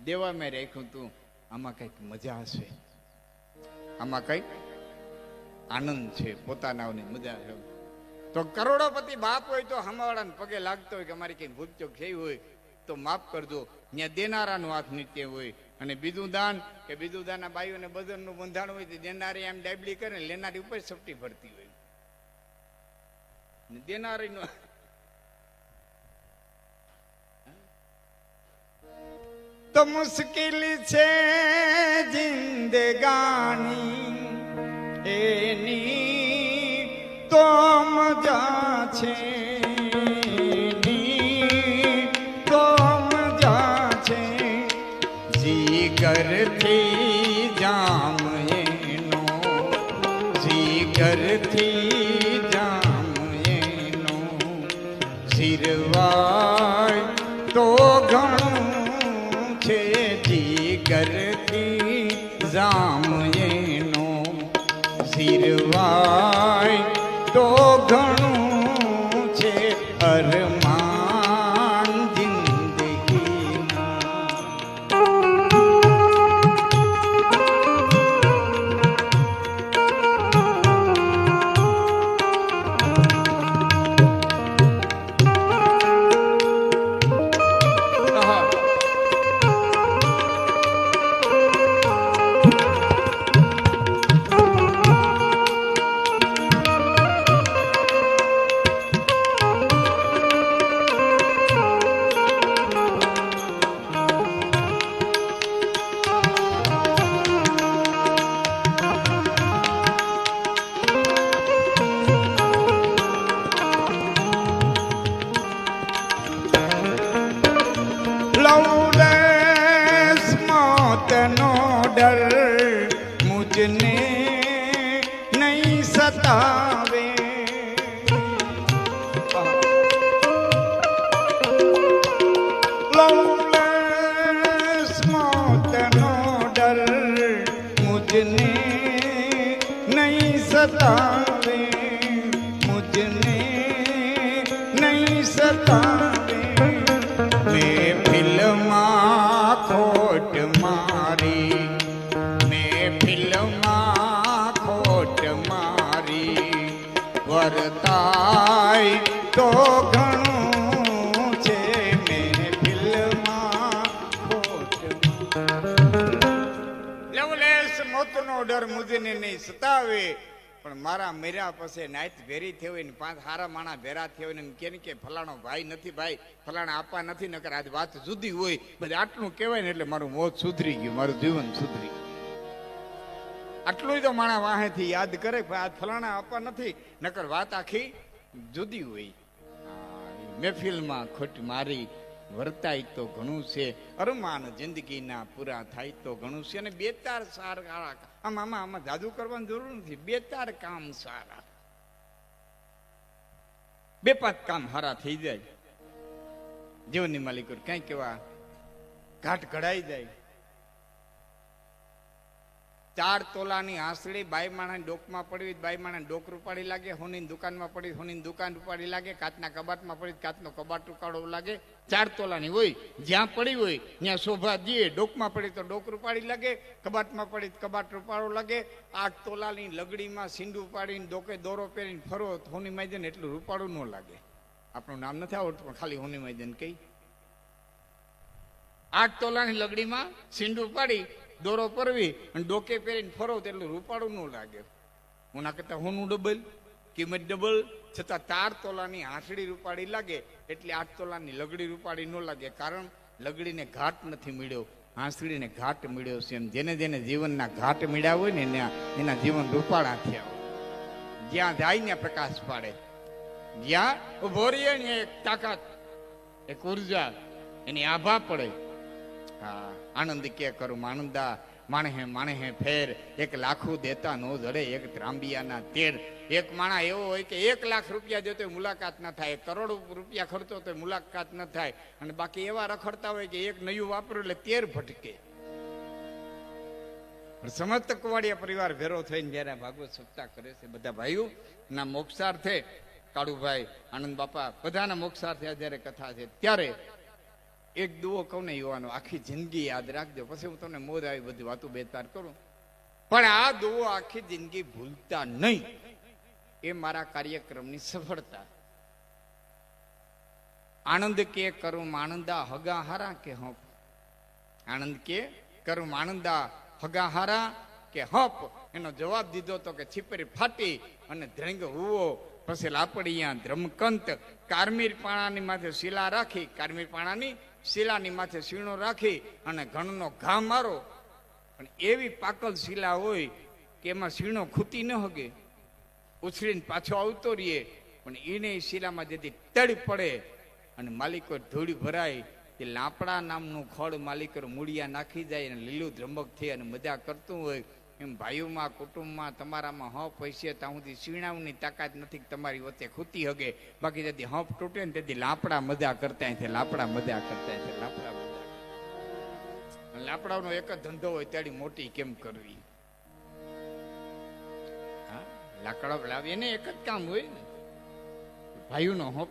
દેવામાં રાખ્યું હતું. આમાં કઈક મજા હશે, આમાં કઈક આનંદ છે, પોતાનાઓની મજા છે. તો કરોડોપતિ બાપ હોય તો હમાવાળાને પગે લાગતો હોય કે અમારી કઈ ભૂલચૂક થઈ હોય તો માફ કરજો. ત્યાં દેનારાનો હાથ નીચે હોય. અને બીજું દાન કે બીજું દાન, આ બાઈઓને બદરનું બંધાણ હોય તો દેનારી એમ ડાબલી કરે, લેનારી ઉપર સપટી ભરતી હોય. દેનારીનો તો મુશ્કેલ છે જિંદગાની એની તો મજા છે, તો મજા છે. જીગરથી જામ એનો, જીગરથી જામ એનો, જીરવાય તો ઘણું છે. જીગરથી જામ એનો, જીરવાય તો ઘણું છે. અરમાન જિંદગીના સતાવે મેં ફિલ્મમાં ખોટ મારી મેં ફિલ્મમાં ખોટ મારી વર્તાય તો ઘણું છે મેં ફિલ્મમાં ખોટ લવલેસ મોતનો ડર મુજને નહીં સતાવે પણ મારા મેરા પાસે નાઈટ ભેરી થઈ હોય ને પાંચ હારા માણા ભેરા થઈ હોય ને કે ફલાણો ભાઈ નથી ભાઈ ફલાણા આપવા નથી નકર આજ વાત જુદી હોય બધું આટલું કહેવાય ને એટલે મારું મોત સુધરી ગયું મારું જીવન સુધરી ગયું આટલું તો માણા વાહેથી યાદ કરે આજ ફલાણા આપવા નથી નકર વાત આખી જુદી હોય મહેફિલમાં ખોટ મારી વર્તાય તો ઘણું છે અરમાન જિંદગીના પૂરા થાય તો ઘણું છે અને બે ચાર સારા આમાં જાદુ કરવાની જરૂર નથી બે ચાર કામ સારા બે પાંચ કામ સારા થઈ જાય જીવનની માલિકો કઈ કેવા ઘાટ ઘડાઈ જાય 4 તોલાની આંસળી બાઈ માણા ડોકમાં પડી બાઈ માણા ડોક રૂપાડી લાગે હોની દુકાનમાં પડી હોની દુકાન રૂપાડી લાગે કાચના કબાટમાં પડી કાચનો કબાટ રૂપાડો લાગે 4 તોલાની હોય જ્યાં પડી હોય ત્યાં શોભા દે ડોકમાં પડી તો ડોક રૂપાડી લાગે કબાટમાં પડી કબાટ રૂપાડો લાગે 8 તોલાની લગડીમાં સીંડું પાડીને ડોકે દોરો પહેરીને ફરો હોની માઈજન એટલું રૂપાડું ન લાગે આપણું નામ નથી આવડતું પણ ખાલી હોની માઈજન કઈ 8 તોલાની લગડીમાં સીંડું પાડી દોરો પરવી અને ડોકે પહેરીને ફરો તેટલું રૂપાળું ન લાગે ઓના કરતા હોનું ડબલ કિંમત ડબલ છતાં 4 તોલાની આંસળી રૂપાળી લાગે એટલે 8 તોલાની લગડી રૂપાળી ન લાગે કારણ લગડીને ઘાટ નથી મળ્યો આંસળીને ઘાટ મળ્યો છે એમ જેને જેને જીવનના ઘાટ મળ્યા હોય ને એના જીવન રૂપાળા થયા હોય જ્યાં જાય ત્યાં પ્રકાશ પાડે જ્યાં ઉભો રહીએ ને એક તાકાત એક ઉર્જા એની આભા પડે હા આનંદ કે કરું આનંદા માણે હે ફેર 1 લાખું દેતા નો જડે એક ત્રાંબિયાના તેર એક માણા એવો હોય કે 1 લાખ રૂપિયા દેતો મુલાકાત ન થાય 1 કરોડ રૂપિયા ખર્ચો તો મુલાકાત ન થાય અને બાકી એવા રખડતા હોય કે એક નયું વાપરું એટલે 13 ભટકે સમસ્ત કુવાડિયા પરિવાર ભેરો થઈને જયારે ભાગવત સપ્તાહ કરે છે બધા ભાઈઓ ના મોક્ષાર્થે કાળુભાઈ આનંદ બાપા બધાના મોક્ષાર્થે જયારે કથા છે ત્યારે એક દુઓ કહું ને યુવાનો આખી જિંદગી યાદ રાખજો પછી હું તમને મોજ આવી બધી વાતો બેતાર કરું પણ આ દુઓ આખી જિંદગી ભૂલતા નહીં એ મારા કાર્યક્રમની સફળતા આનંદ કે કરું આનંદા હગા હારા કે હપ આનંદ કે કરું આનંદા હગા હારા કે હપ એનો જવાબ દીધો તો કે છીપરી ફાટી અને ધ્રંગ હુવો પછી લાપડિયા ધ્રમકંત કારમીર પાણાની માથે શિલા રાખી કારમીર પાણાની શિલાની માથે શીણો રાખી અને ઘણનો ઘા મારો પણ એવી પાકલ શિલા હોય કે એમાં શીણો ખૂતી ન હગે ઉછળીને પાછો આવતો રહીએ પણ એને શિલામાં જેથી તડ પડે અને માલિકો ધૂળ ભરાય તે લાપડા નામનું ખડ માલિકો મૂળિયા નાખી જાય અને લીલું ધ્રમક થઈ અને મજા કરતું હોય એમ ભાઈઓમાં કુટુંબમાં તમારામાં હપ હશે ત્યાં સુધી શીણાવની તાકાત નથી તમારી વચ્ચે ખૂતી હગે બાકી જેથી હપ તૂટે ને તેથી લાપડા મજા કરતા છે લાપડા મજા કરતા છે લાપડા મજા લાપડાનો એક જ ધંધો હોય ત્યારે મોટી કેમ કરવી હા લાકડા લાવી એને એક જ કામ હોય ને ભાઈઓનો હપ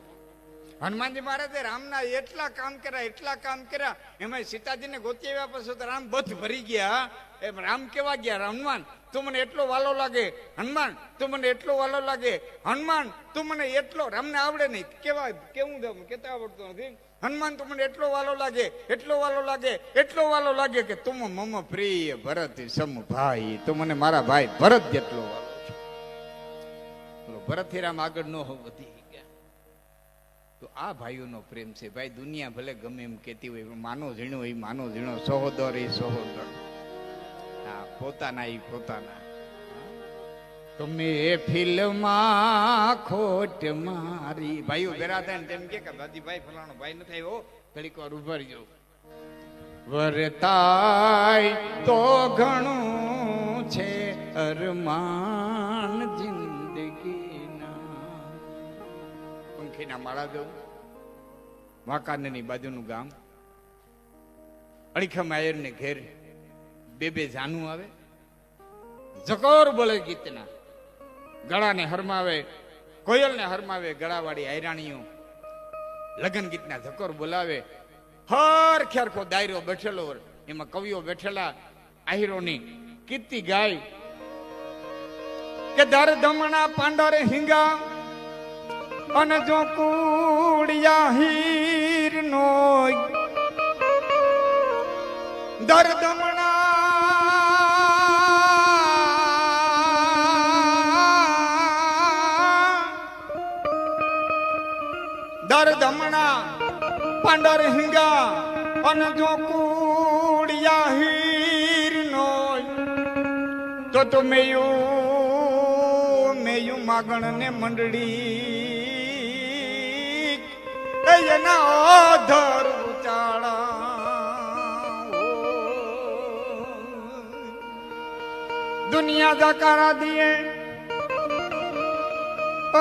હનુમાનજી મહારાજે રામના એટલા કામ કર્યા એમાં સીતાજીને ગોતી આવ્યા પછી તો રામ બધ ભરી ગયા એમ રામ કેવા ગયા હનુમાન તું મને એટલો વાલો લાગે હનુમાન તું મને એટલો વાલો લાગે હનુમાન તું મને એટલો રામને આવડે નહીં કેવું કેતા આવડતું નથી હનુમાન તું મને એટલો વાલો લાગે એટલો વાલો લાગે કે તું મમ પ્રિય ભરત સમ ભાઈ તું મને મારા ભાઈ ભરત જેટલો વાલો છે ભરત રામ આગળ ન વધી તો આ ભાઈઓનો પ્રેમ છે ભાઈ દુનિયા ભલે ગમે એમ કેતી હોય માનો ઝીણો સહોદર એ સહોદર હા પોતાના તમે ફિલ્મમાં ખોટ મારી ભાઈઓ ભેરા થાય ને તેમ કે દાદીભાઈ ફલાણો ભાઈ નથી આવ્યો ઘડીક વાર ઉભા રહીજો વર્તાય તો ઘણું છે અરમાન પંખીના માળા દઉં વાંકાનેરની બાજુનું ગામ અડીખમ આયર ને ઘેર બે જાનું આવે જકોર બોલે ગીતના ગળાને હરમાવે કોયલને હરમાવે ગળાવાળી આયરાણીઓ લગ્ન ગીતના ધકોર બોલાવે. હર ખેરખો દાયરો બેઠેલો, એમાં કવિઓ બેઠેલા આહિરોની કીર્તિ ગાય કે દર ધમણા પાંડરે હિંગા અને જો કુડિયા હીર નો દર ધમણા દર ધમણા પાંડર હિંગા અને જો કુડિયા હીર નો તો મેયું માગણ ને મંડળી એના અધર ઉચાળા દુનિયા દકારા દિયે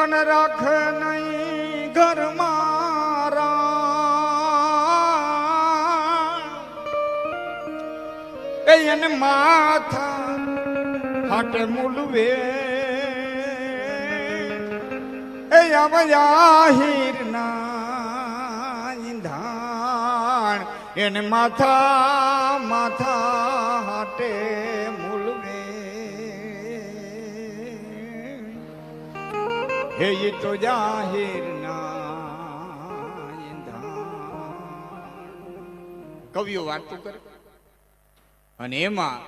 અને રાખ નહીં ઘર મારા એને માથા હાટે મૂલવે એ આહિર ના ઈંધાણ એને માથા હાટે મૂલવે હે તો જાહેર ના ઈંધાણ. કવિઓ વાતો કરે અને એમાં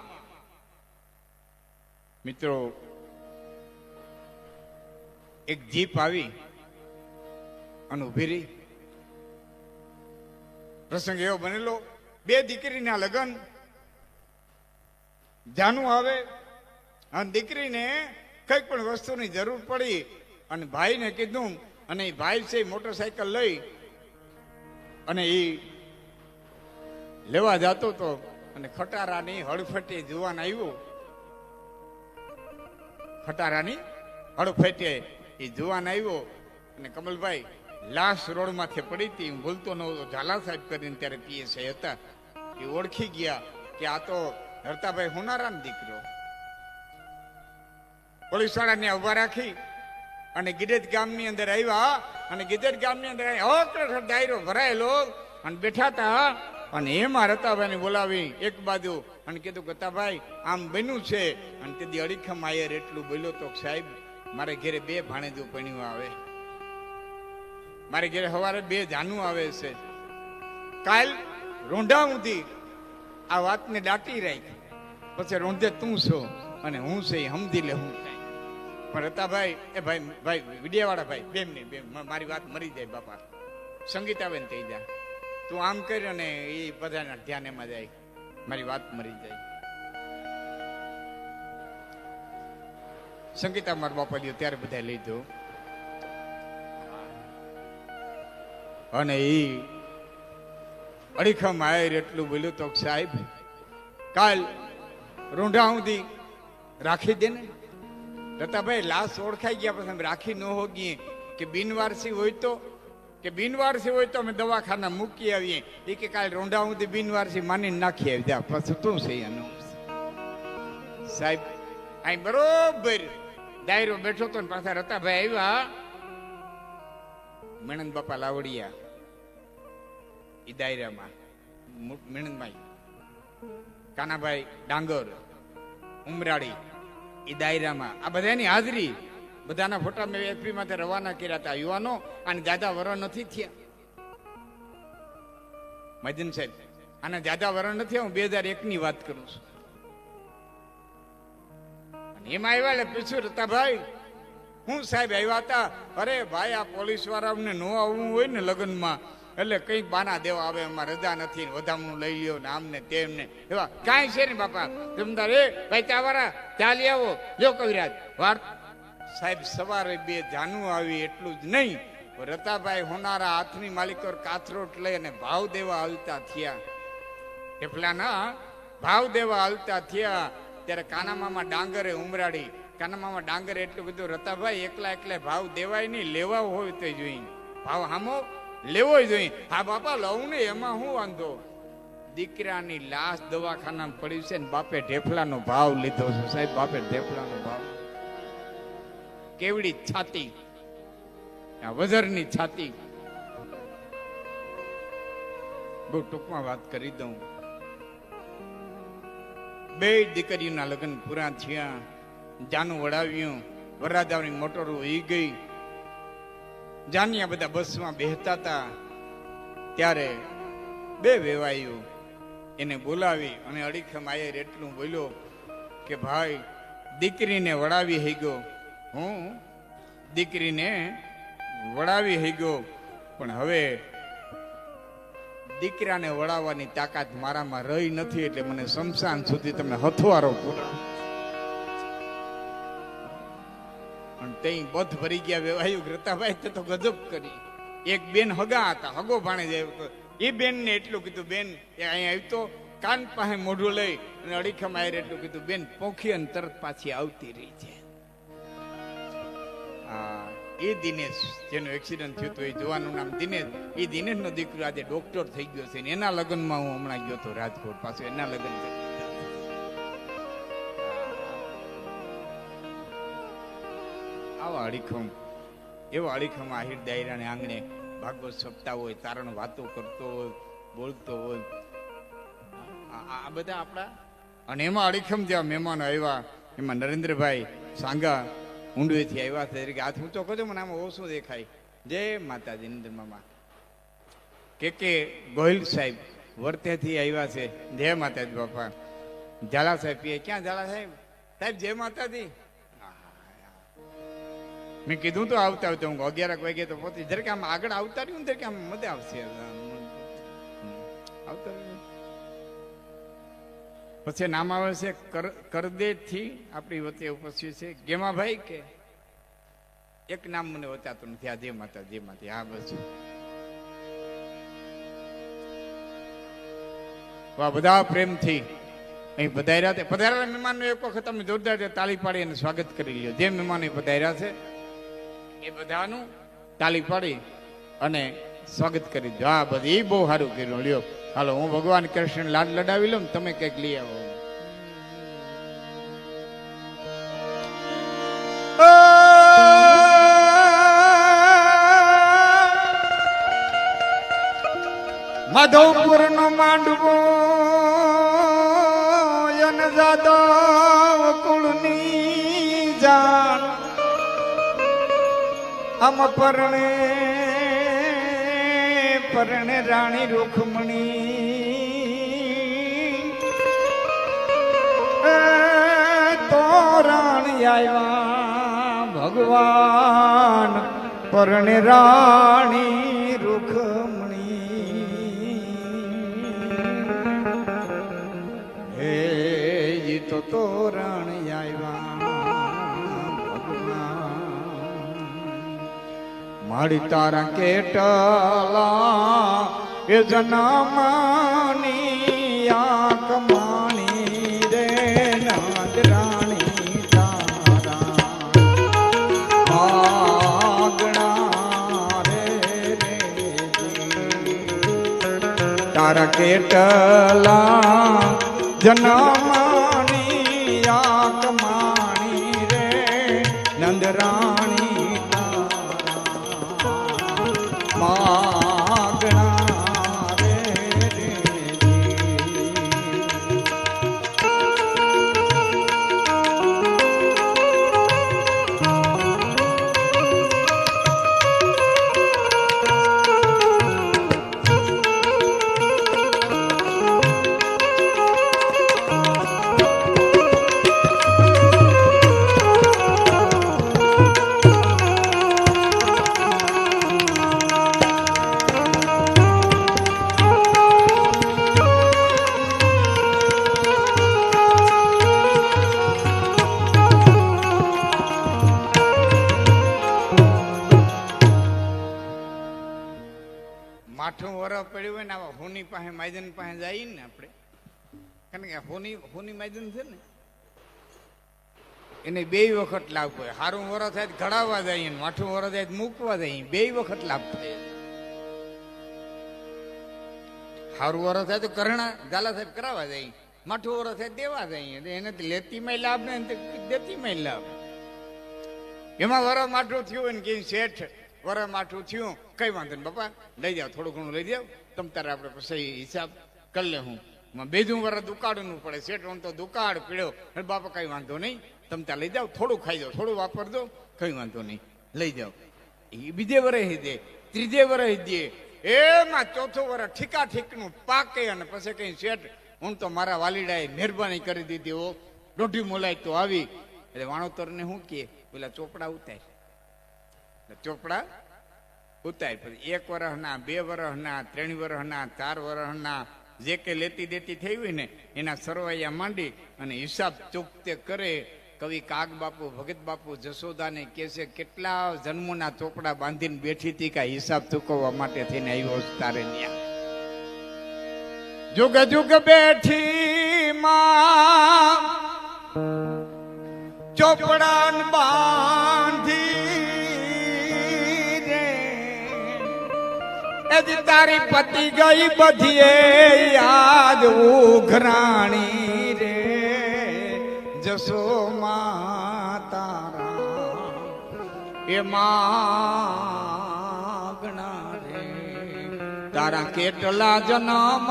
મિત્રો એક જીપ આવી અને ઉભી રહી. પ્રસંગ એવો બનેલો, બે દીકરીના લગ્ન. જાનું આવે અને દીકરીને કઈક પણ વસ્તુની જરૂર પડી અને ભાઈને કીધું, અને એ ભાઈ છે મોટરસાયકલ લઈ અને એ લેવા જતો હતો અને ખટારાની હળફટે જુવાન આવ્યો. ખટારાની હળફટે એ જુવાન આવ્યો અને કમલભાઈ લાશ રોડ માંથી પડી હતી. હું બોલતો ન હતો, ઝાલા સાહેબ કરીને ત્યારે પીએસઆઈ હતા. એ ઓળખી ગયા કે આ તો હરતાભાઈ હોનારામ દીકરો. પોલીસ વાળાને ઉભા રાખી અને ગીડેજ ગામની અંદર આવ્યા અને ગીડેજ ગામની અંદર દાયરો ભરાયેલો અને બેઠા હતા. અને એમાં રતાભાઈને બોલાવી એક બાજુ અને કીધું કે રતાભાઈ આમ બન્યું છે. અને તેથી અડીખમ આયર એટલું બોલ્યો તો સાહેબ મારે ઘેરે બે ભાણેજો પણ્યું આવે, મારે ઘેરે સવારે બે જાનું આવે છે. કાલ રોંઢા ઊંધી આ વાતને દાટી રાખી, પછી રોંઢે તું છો અને હું છે સમજી લે હું કાંઈ. પણ રતાભાઈ એ ભાઈ વિડિયા વાળા ભાઈ બેમ ને બેમ મારી વાત મરી જાય બાપા, સંગીતાબેન થઈ જાય, તું આમ કરી અને એ બધાના ધ્યાન એમાં જાય, મારી વાત મરી જાય. સંગીતા મારા બાપા લ્યો ત્યારે બધા લીધો અને એ અડીખમ આયર એટલું બોલ્યું તો સાહેબ કાલ રૂંઢા સુધી રાખી દે ને. રતાભાઈ લાશ ઓળખાઈ ગયા પછી રાખી ન હોગીએ કે બિનવારસી હોય તો, કે બિનવારસી હોય તો અમે દવાખાના મૂકી આવીએ. એ કે કાલ રોંઢા સુધી બિનવારસી માની નાખી આવી જા. પછી શું છે એનું સાહેબ અહીં બરોબર દાયરો બેઠો તો ને પાછા રતાભાઈ આવ્યા. મેણંદ બાપા લાવડિયા એ દાયરામાં, મેણંદભાઈ કાનાભાઈ ડાંગર ઉમરાળી એ દાયરામાં, આ બધાની હાજરી. બધાના ફોટા મેં એફપી માંથી રવાના કર્યા હતા યુવાનો, અને જાદા વરણ નથી થયા. મદન સાહેબ આના જાદા વરણ નથી. હું 2001 ની વાત કરું છું. એમાં આવ્યા એટલે પૂછ્યું રતાભાઈ હું સાહેબ આવ્યા હતા. અરે ભાઈ આ પોલીસ વાળાને ન આવવું હોય ને લગ્નમાં એટલે કઈક બાના દેવા આવે, એમાં રજા નથી, વધામણું લઈ લ્યો ને આમ ને તેમ ને એવા કાંઈ છે ને બાપા. જમદાર એ ભાઈ ચાવાળા ચાલી આવો લ્યો કવિરાજ વાત. સાહેબ સવારે બે જાનું આવી એટલું જ નહીં, રતાભાઈ હોનારા હાથની માલિકો કાથરોટ લઈ અને ભાવ દેવા હાલતા થયા. ઢેફલાના ભાવ દેવા હાલતા થયા ત્યારે કાનામામા ડાંગરે ઉમરાડી. કાનામામા ડાંગરે એટલું બધું રતાભાઈ એકલા ભાવ દેવાય નહીં, લેવા હોય તો જોઈએ, ભાવ હામો લેવો જોઈએ. હા બાપા લઉં ને એમાં શું વાંધો. દીકરાની લાશ દવાખાનામાં પડી છે ને બાપે ઢેફલાનો ભાવ લીધો છે. સાહેબ બાપે ઢેફલાનો ભાવ, કેવડી છાતી, વજરની છાતી. બહુ ટૂંકમાં વાત કરી દઉં. બે દીકરીઓના લગ્ન પૂરા થયા, જાનું વડાવ્યું, વરરાજાની મોટરો ઈ ગઈ. જાનિયા બધા બસમાં બેહતા હતા ત્યારે બે વેવાઈઓ એને બોલાવી અને અડીખમ આયર એટલું બોલ્યો કે ભાઈ દીકરીને વડાવી હઈ ગયો, હું દીકરીને વડાવી હઈ ગયો, પણ હવે દીકરાને વડાવવાની તાકાત મારામાં રહી નથી, એટલે મને શમશાન સુધી તમે હથવારો પૂરા. અને તે બધ ભરી ગયા વેવાયું રતાભાઈ તો ગજબ કરી. એક બેન હગા હતા, હગો ભાણે જાય, એ બેન ને એટલું કીધું, બેન અહીંયા આવી તો કાન પાસે મોઢું લઈ અને અડીખમ આયર એટલું કીધું, બેન પોખી અને તરત પાછી આવતી રહી છે. એ દિનેશ જેનું એક્સિડન્ટ થયું હતું, એ જોવાનું નામ દિનેશ, એ દિનેશ નો દીકરો આજે ડોક્ટર થઈ ગયો છે. એના લગ્નમાં હું હમણાં ગયો હતો રાજકોટ, પાછું એના લગ્ન. આવા અડીખમ, એવા અડીખમ આહિર દાયરાને આંગણે ભાગવત સપ્તાહ હોય, તારણ વાતો કરતો હોય, બોલતો હોય, આ બધા આપણા. અને એમાં અડીખમ જેવા મહેમાનો આવ્યા, એમાં નરેન્દ્રભાઈ સાંગા ઊંડવેથી આવ્યા તરીકે હાથ ઊંચો કરજો, મને આમાં ઓછું દેખાય. જય માતાજી. નરેન્દ્ર મામા કે ગોહિલ સાહેબ વર્તેથી આવ્યા છે, જય માતાજી બાપા. ઝાલા સાહેબ પીએ, ક્યાં ઝાલા સાહેબ? સાહેબ જય માતાજી. મેં કીધું તો આવતા આવતા હું 11 વાગે તો પહોંચી, જરીક આમ આગળ આવતા રહ્યું ને જરીક આમ મજા આવશે. આવતા પછી નામ આવે છે કરદેજ થી આપણી વચ્ચે ઉપસ્થિત છે ગેમાભાઈ, કે એક નામ મને વચાતું નથી. આ જય માતા, જય માતા. હા બસ બધા પ્રેમથી અહીં પધાર્યા. પધારેલા મહેમાનનો એક વખત તમે જોરદાર તાળી પાડી અને સ્વાગત કરી લ્યો. જે મહેમાનો પધાર્યા છે એ બધાનું તાળી પાડી અને સ્વાગત કરી દો. હા બધી બહુ સારું કર્યું. લ્યો હાલો, હું ભગવાન કૃષ્ણ લાડ લડાવી લઉં, તમે કઈક લઈ આવો. માધવપુર નો માંડવો જાદવ કુળની જાણ, આમ પરણે પરણે રાણી રૂખમણી, તો રાણી આવ્યા ભગવાન પરણે રાણી રૂખમણી. હે તો રાણી આવ્યા ભગવાન, મારી તારા કેટલા એ જન્મની આંખ માણી રે નાદ રાણી તારા આગણા રે તારા કેટલા જન્મની આંખ માણી રે નંદરાણી માગણા રે. માઠું વરફ પડ્યું હોય ને આવા હોની પાસે માયદન પાસે જઈએ ને આપણે, કારણ કે હોની માયદન છે ને એને 2 વખત લાભ હોય. સારું વરસ થાય ઘડાવવા જઈએ, માઠું વરસ થાય મૂકવા જઈએ, 2 વખત લાભ થાય. સારું વરસ થાય તો કરણા ઝાલા સાહેબ કરાવવા જઈએ, માઠું વરસ થાય દેવા જઈએ, એને લેતીમાં લાભ ને દેતીમાં લાભ. એમાં વરસ માઠું થયું હોય ને કે શેઠ વરસ માઠું થયું, કઈ વાંધો નહીં બાપા, લઈ જાઓ, થોડું ઘણું લઈ જાઓ, તમ તારે આપણે પછી હિસાબ કરી લે. હું બેજું વરસ દુકાળવું પડે, શેઠ તો દુકાળ પીડ્યો, બાપા કઈ વાંધો નહીં, તમ તાર લઈ જાઓ, થોડું ખાઈ જાઓ, થોડું વાપરજો, કઈ વાંધો નહીં, લઈ જાઓ. એ બીજે વરસ દે, ત્રીજે વરસ દે, એમાં ચોથું વરસ ઠીકા ઠીકનું પાકે, અને પછી કઈ શેઠ હું તો મારા વાલીડાએ મહેરબાની કરી દીધી, ઓ દોઢી મોલાય તો આવી. એટલે વાણોતરને શું કહે, પેલા ચોપડા ઉતાર, ચોપડા ઉતાર. પછી 1 વર્ષના, 2 વર્ષના, 3 વર્ષના, 4 વર્ષના જે કે લેતી દેતી થઈ હોય ને એના સરવૈયા માંડી અને હિસાબ ચૂકતે કરે. કવિ કાગ બાપુ, ભગત બાપુ જશોદાને કહે છે કેટલા જન્મોના ચોપડા બાંધીને બેઠી હતી કે હિસાબ ચૂકવવા માટે થઈને આવ્યો તારે ન્યા. જુગ જુગ બેઠી માં ચોપડા બાંધી રે, એજી તારી પતિ ગઈ બધીએ યાદ ઉઘરાણી રે. જસો તારા એ માગણા રે, તારા કેટલા જન્મ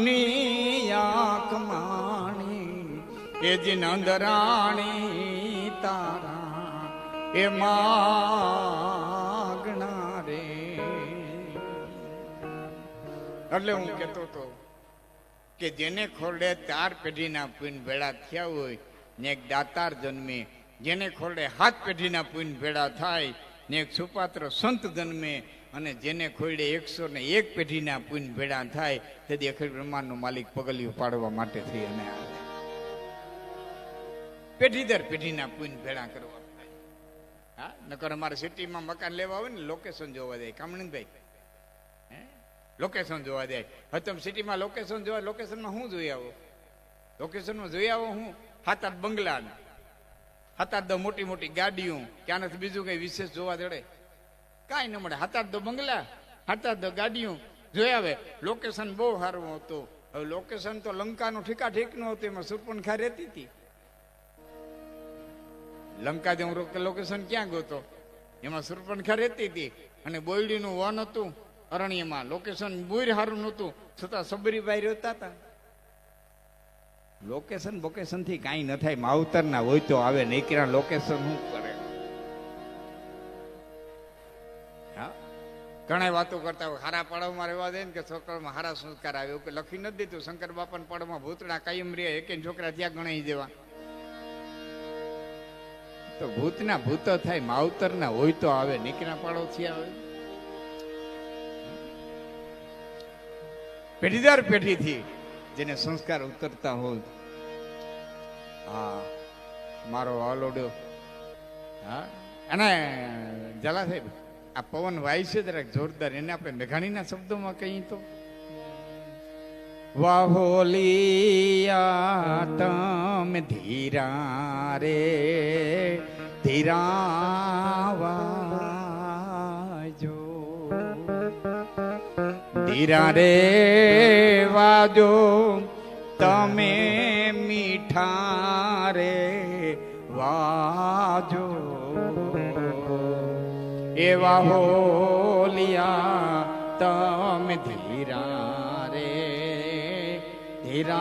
ની આંખ માણી, એ જ નંદરાણી તારા એ માગણા રે. એટલે હું કેતો તો કે જેને ખોરડે 4 પેઢીના પુન ભેળા થયા હોય ને એક દાતાર જન્મે, જેને ખોરડે 7 પેઢીના પુન ભેળા થાય ને એક સુપાત્ર સંત જન્મે, અને જેને ખોરડે 101 પેઢીના પુન ભેળા થાય તેથી અખિલ બ્રહ્માંડનો માલિક પગલિયું પાડવા માટે થઈ અને આવે. પેઢી દર પેઢીના પુન ભેળા કરવા. હા, નકર અમારે સિટીમાં મકાન લેવા હોય ને લોકેશન જોવા જાય કામણીભાઈ, લોકેશન જોવા જાય. હવે તમે સિટીમાં લોકેશન જોવા, લોકેશનમાં શું જોઈ આવો? લોકેશનમાં જોઈ આવો હું 7-8 બંગલા, 7-8 મોટી મોટી ગાડીઓ, ક્યાંથી બીજું કઈ વિશેષ જોવા જડે? કાંઈ ન મળે. 7-8 બંગલા, 7-8 ગાડીઓ જોઈ આવે. લોકેશન બહુ સારું હતું. હવે લોકેશન તો લંકાનું ઠીકા ઠીકનું હતું, એમાં સુર્પણખા રહેતી હતી. લંકા જે હું લોકેશન ક્યાં ગયો, એમાં સુર્પણખા રહેતી હતી, અને બોયડીનું વન હતું અરણ્યમાં. લોકેશન બોર સારું નહોતું, છતાં સબરીભાઈ રહેતા હતા. લોકેશન બોકેશન થી કાંઈ ન થાય, માવતર ના હોય તો આવે, નહીં લોકેશન શું કરે? હા, ઘણા વાતો કરતા હોય હારા પાડવામાં રહેવા દે ને કે છોકરામાં હારા સંસ્કાર આવે, કે લખી નથી દીધું. શંકર બાપાના પાડમાં ભૂતડા કાયમ રહે, એક છોકરા ત્યાં ગણાઈ દેવા. તો ભૂતના ભૂતો થાય, માવતર ના હોય તો આવે, નીકળા પાડો થી આવે. પેઢીદાર પેઢીથી જેને સંસ્કાર ઉતરતા હોય. હા, મારો વાલોડ્યો. હા, અને જલા સાહેબ આ પવન વાય છે જરાક જોરદાર, એને આપણે મેઘાણીના શબ્દોમાં કહીએ તો વાહોલિયા તમે ધીરા રે ધીરાવાજો, ધીરા રે વાજો તમે મીઠા રે વાજો. એવા હોલિયા તમે ધીરા રે ધીરાવાજો.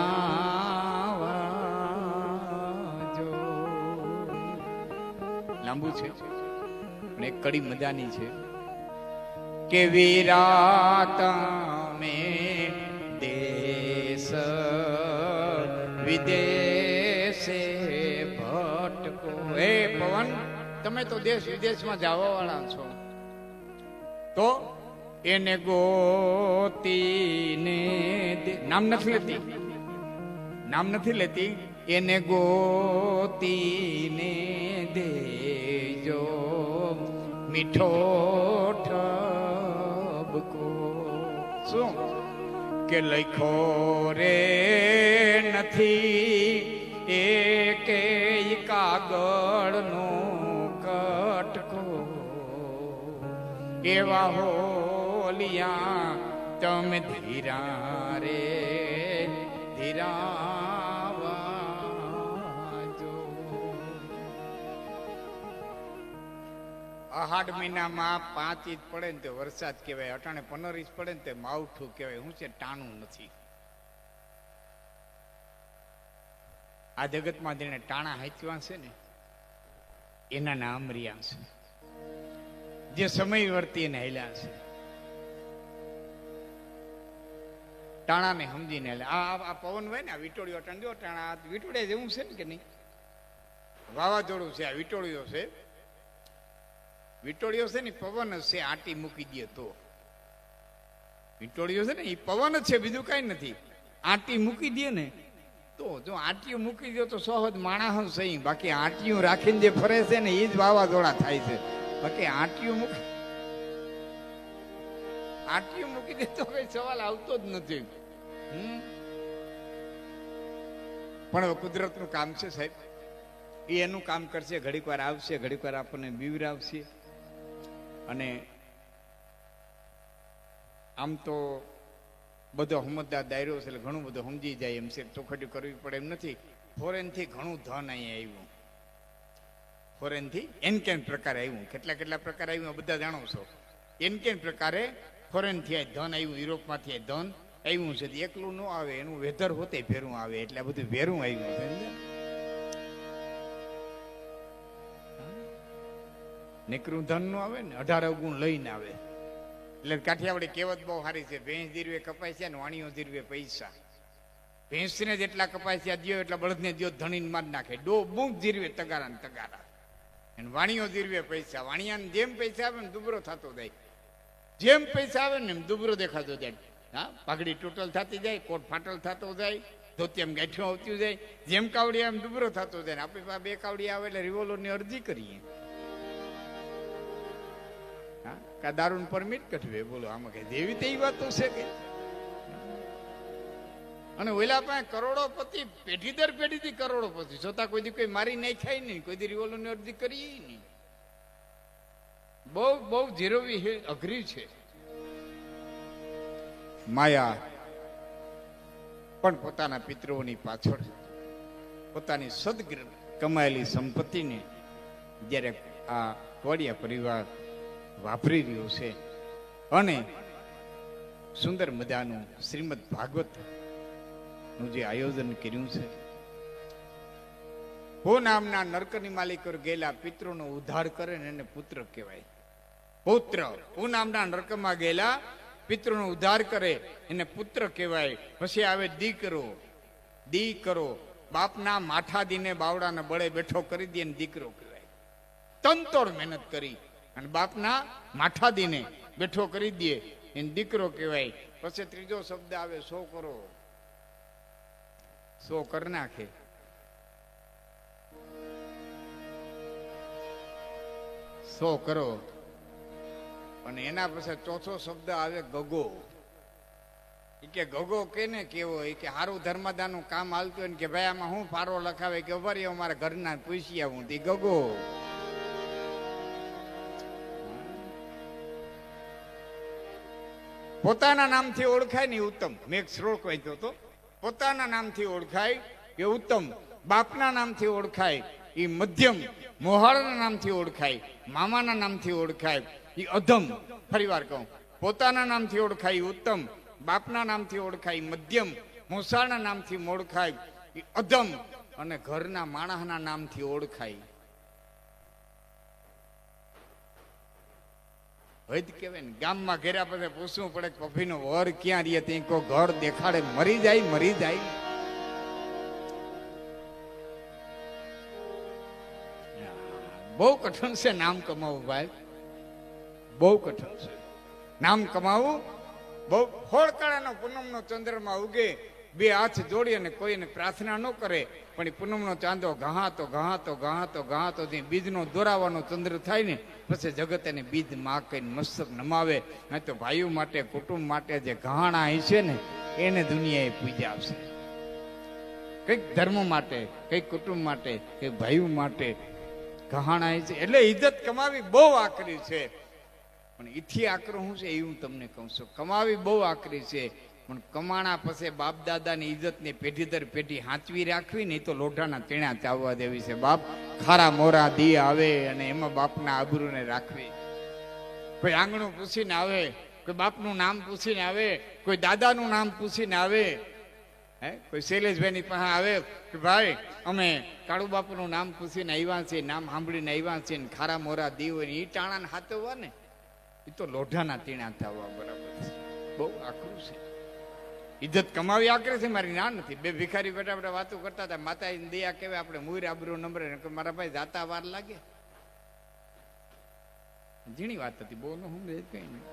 લાંબુ છે પણ એક કડી મજાની છે કે વિરાત में देश विदेशे भटको. हे पवन, તમે તો દેશ વિદેશમાં જવા વાળા છો, તો એને ગોતીને નામ નથી લેતી, નામ નથી લેતી, એને ગોતીને દેજો મીઠો ઠબકો. શું કે લખો રે નથી એકે કાગળનો કટકો. એવા હોલિયા તમે ધીરા રે ધીરાવાજો. અહાડ મહિનામાં 5 ઇંચ પડે ને તો વરસાદ કહેવાય, અટાણે 15 ઇંચ પડે ને તો માવઠું કહેવાય. શું છે? ટાણું નથી. આ જગતમાં જેને ટાણા હાચવા છે ને એના નામ રહ્યા છે, જે સમય વર્તી એને હેલ્યા છે. ટાણાને સમજીને આ પવન હોય ને, આ વીટોળીઓ અટાણ જો ટાણા વીટોળિયા જેવું છે ને કે નહીં? વાવાઝોડું છે, આ વીટોળીઓ છે. વીટોળીઓ છે ને પવન છે, આટી મૂકી દે તો વીટોળીઓ છે ને એ પવન જ છે, બીજું કઈ નથી. આટી મૂકી દે ને તો જો આટીઓ મૂકી દો તો સહજ માણસ સહી, બાકી આટીઓ રાખીને જે ફરે છે ને એ જ વાવાઝોડા થાય છે. બાકી આટીઓ મૂકી દે તો કઈ સવાલ આવતો જ નથી. પણ હવે કુદરતનું કામ છે સાહેબ, એ એનું કામ કરશે. ઘડીક વાર આવશે, ઘડીક વાર આપણને બીવરાવશે. અને આમ તો બધો સમજદાર દાયરો છે એટલે ઘણું બધું સમજી જાય એમ છે. ચોખવટ કરવી પડે એમ નથી. ફોરેન થી ઘણું ધન અહીંયા આવ્યું, ફોરેન થી એન કેન પ્રકારે આવ્યું. કેટલા પ્રકાર આવ્યું બધા જાણો છો. એન કેન પ્રકારે ફોરેન થી ધન આવ્યું, યુરોપ માંથી ધન આવ્યું છે. એકલું ન આવે, એનું વેધર હોતે ભેરું આવે, એટલે આ બધું ભેરું આવ્યું છે. નીકળું ધન નું આવે ને 18 ગુણ લઈને આવે. એટલે કાઠિયાવાડી કહેવત બહુ સારી છે, ભેંસ દીરવે કપાસ્યા ને વાણીઓ દીરવે પૈસા. ભેંસને જેટલા કપાસ્યા દ્યો એટલા બળદને દ્યો ધણીને માર નાખે. ડો બૂંક દીરવે તગારા ને તગારા, અને વાણીઓ દીરવે પૈસા. વાણિયાને જેમ પૈસા આવે ને દુબરો થતો જાય, જેમ પૈસા આવે ને એમ દુબરો દેખાતો જાય. હા, પાઘડી ટોટલ થતી જાય, કોટ ફાટલ થતો જાય, ધોતી એમ ગાંઠું આવતું જાય. જેમ કાવડી એમ દુબરો થતો જાય. આપણી પાસે 2 કાવડી આવે એટલે રિવોલ્વરની અરજી કરીએ, કા દારૂ પરમિટ કઠવે. બોલો આમાં કઈ દેવી તેવી વાતો છે કે? અને ઓલા પાસે કરોડોપતિ, પેઢી દર પેઢી થી કરોડોપતિ, છતાં કોઈ દી કોઈ મારી નહીં ખાય નહીં, કોઈ દી રિવોલ્વરની અરજી કરી નહીં. બહુ જીરવી અઘરી છે માયા. પણ પોતાના પિતૃઓની પાછળ પોતાની કમાયેલી સંપત્તિને જ્યારે આ કોડિયા પરિવાર વાપરી રહ્યો છે અને સુંદર મજાનું શ્રીમદ ભાગવત નું જે આયોજન કર્યું છે. હો નામના નરકની માલિક ગયેલા પિતૃનો ઉદ્ધાર કરે ને એને પુત્ર કહેવાય. પુત્ર. હો નામના નરકમાં ગયેલા પિતૃનો ઉદ્ધાર કરે એને પુત્ર કહેવાય. પછી આવે દીકરો. બાપના માથા દીને બાવડાના બળે બેઠો કરી દે ને દીકરો કહેવાય. તનતોડ મહેનત કરી અને બાપના માથા દીને બેઠો કરી દે એને દીકરો કહેવાય. પછી ત્રીજો શબ્દ આવે સો કર નાખે. સો કરો. અને એના પછી ચોથો શબ્દ આવે ગગો. કે ગગો કેને કેવો? કે હારું ધર્મદાનું કામ હાલતું હોય ને કે ભાઈ આમાં હું ફારો લખાવે કે ઉભારી અમારા ઘરના પૂછી આવું તે ગગો. પોતાના નામથી ઓળખાય ને ઉત્તમ. મેં એક શ્લોક વાંચ્યો હતો, પોતાના નામથી ઓળખાય એ ઉત્તમ, બાપના નામથી ઓળખાય એ મધ્યમ, મોહાળના નામથી ઓળખાય, મામાના નામથી ઓળખાય એ અધમ. ફરી વાર કહું, પોતાના નામથી ઓળખાય ઉત્તમ, બાપના નામથી ઓળખાય મધ્યમ, મોસાળના નામથી ઓળખાય એ અધમ, અને ઘરના માણસના નામથી ઓળખાય હદ કેવાય ને. ગામમાં ઘેરા પછી પૂછવું પડે પફીનો વર ક્યાં રહીએ? ત્યાં કોઈ ઘર દેખાડે, મરી જાય. બહુ કઠણ છે નામ કમાવું ભાઈ, બહુ કઠણ છે નામ કમાવું. બહુ હોળકાળાનો પૂનમનો ચંદ્રમાં ઉગે, 2 હાથ જોડી અને કોઈને પ્રાર્થના ન કરે, પણ એ પૂનમનો ચાંદો ઘહાતો બીજનો દોરાવાનો ચંદ્ર થાય ને પછી જગત એને બીજ માં કહીને મસ્તક નમાવે. નહીં તો ભાઈઓ માટે, કુટુંબ માટે જે ગહાણા છે ને એને દુનિયાએ પૂજા આવશે. કઈક ધર્મ માટે, કઈક કુટુંબ માટે, કઈક ભાઈઓ માટે ગહાણા છે. એટલે ઇજ્જત કમાવી બહુ આકરી છે. પણ ઈથી આકરો શું છે એ હું તમને કહું છું. કમાવી બહુ આકરી છે, પણ કમાણા પછી બાપ દાદાની ઇજ્જતની પેઢી દર પેઢી હાંચવી રાખવી ને તો લોઢાના તીણા ચાવવા દેવી છે. બાપ ખારા મોરા દી આવે અને એમાં બાપના આબરૂને રાખવી. કોઈ આંગણું પૂછીને આવે, કોઈ બાપનું નામ પૂછીને આવે, કોઈ દાદાનું નામ પૂછીને આવે, કોઈ શૈલેષભાઈની પાસે આવે કે ભાઈ અમે કાળુ બાપુનું નામ પૂછીને આવ્યા છીએ, નામ સાંભળીને આવ્યા છીએ, ખારા મોરા દી હોય ને એ ટાણાને હાથવવા ને એ તો લોઢાના તીણા થવા બરાબર છે. બહુ આકરું છે. ઇજ્જત કમાવી આકરે છે, મારી ના નથી. બે ભિખારી બેઠા બેઠા વાતો કરતા હતા, માતા દયા કહેવાય આપણે મુર આબરૂ નંબરે, મારા ભાઈ જાતા વાર લાગે. ઝીણી વાત હતી, બહુ ન હું કઈ નહીં.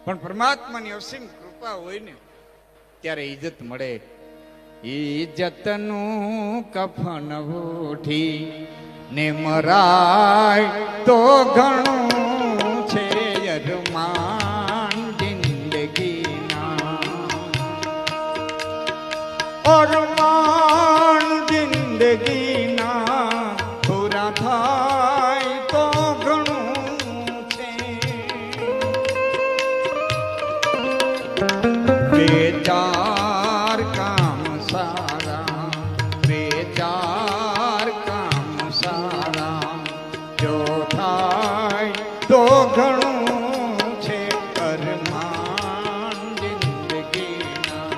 પણ પરમાત્માની અસીમ કૃપા હોય ને ત્યારે ઇજ્જત મળે. ઇજ્જતનું કફન ઉઠી ને મરાય તો ઘણું છે અરમાન જિંદગીના. અરમાન જિંદગીના પૂરા થાય તો ઘણું છે. બે ચાર કામ સારા, બે ચાર કામ સારા જો થાય તો ઘણું છે અરમાન જિંદગીના.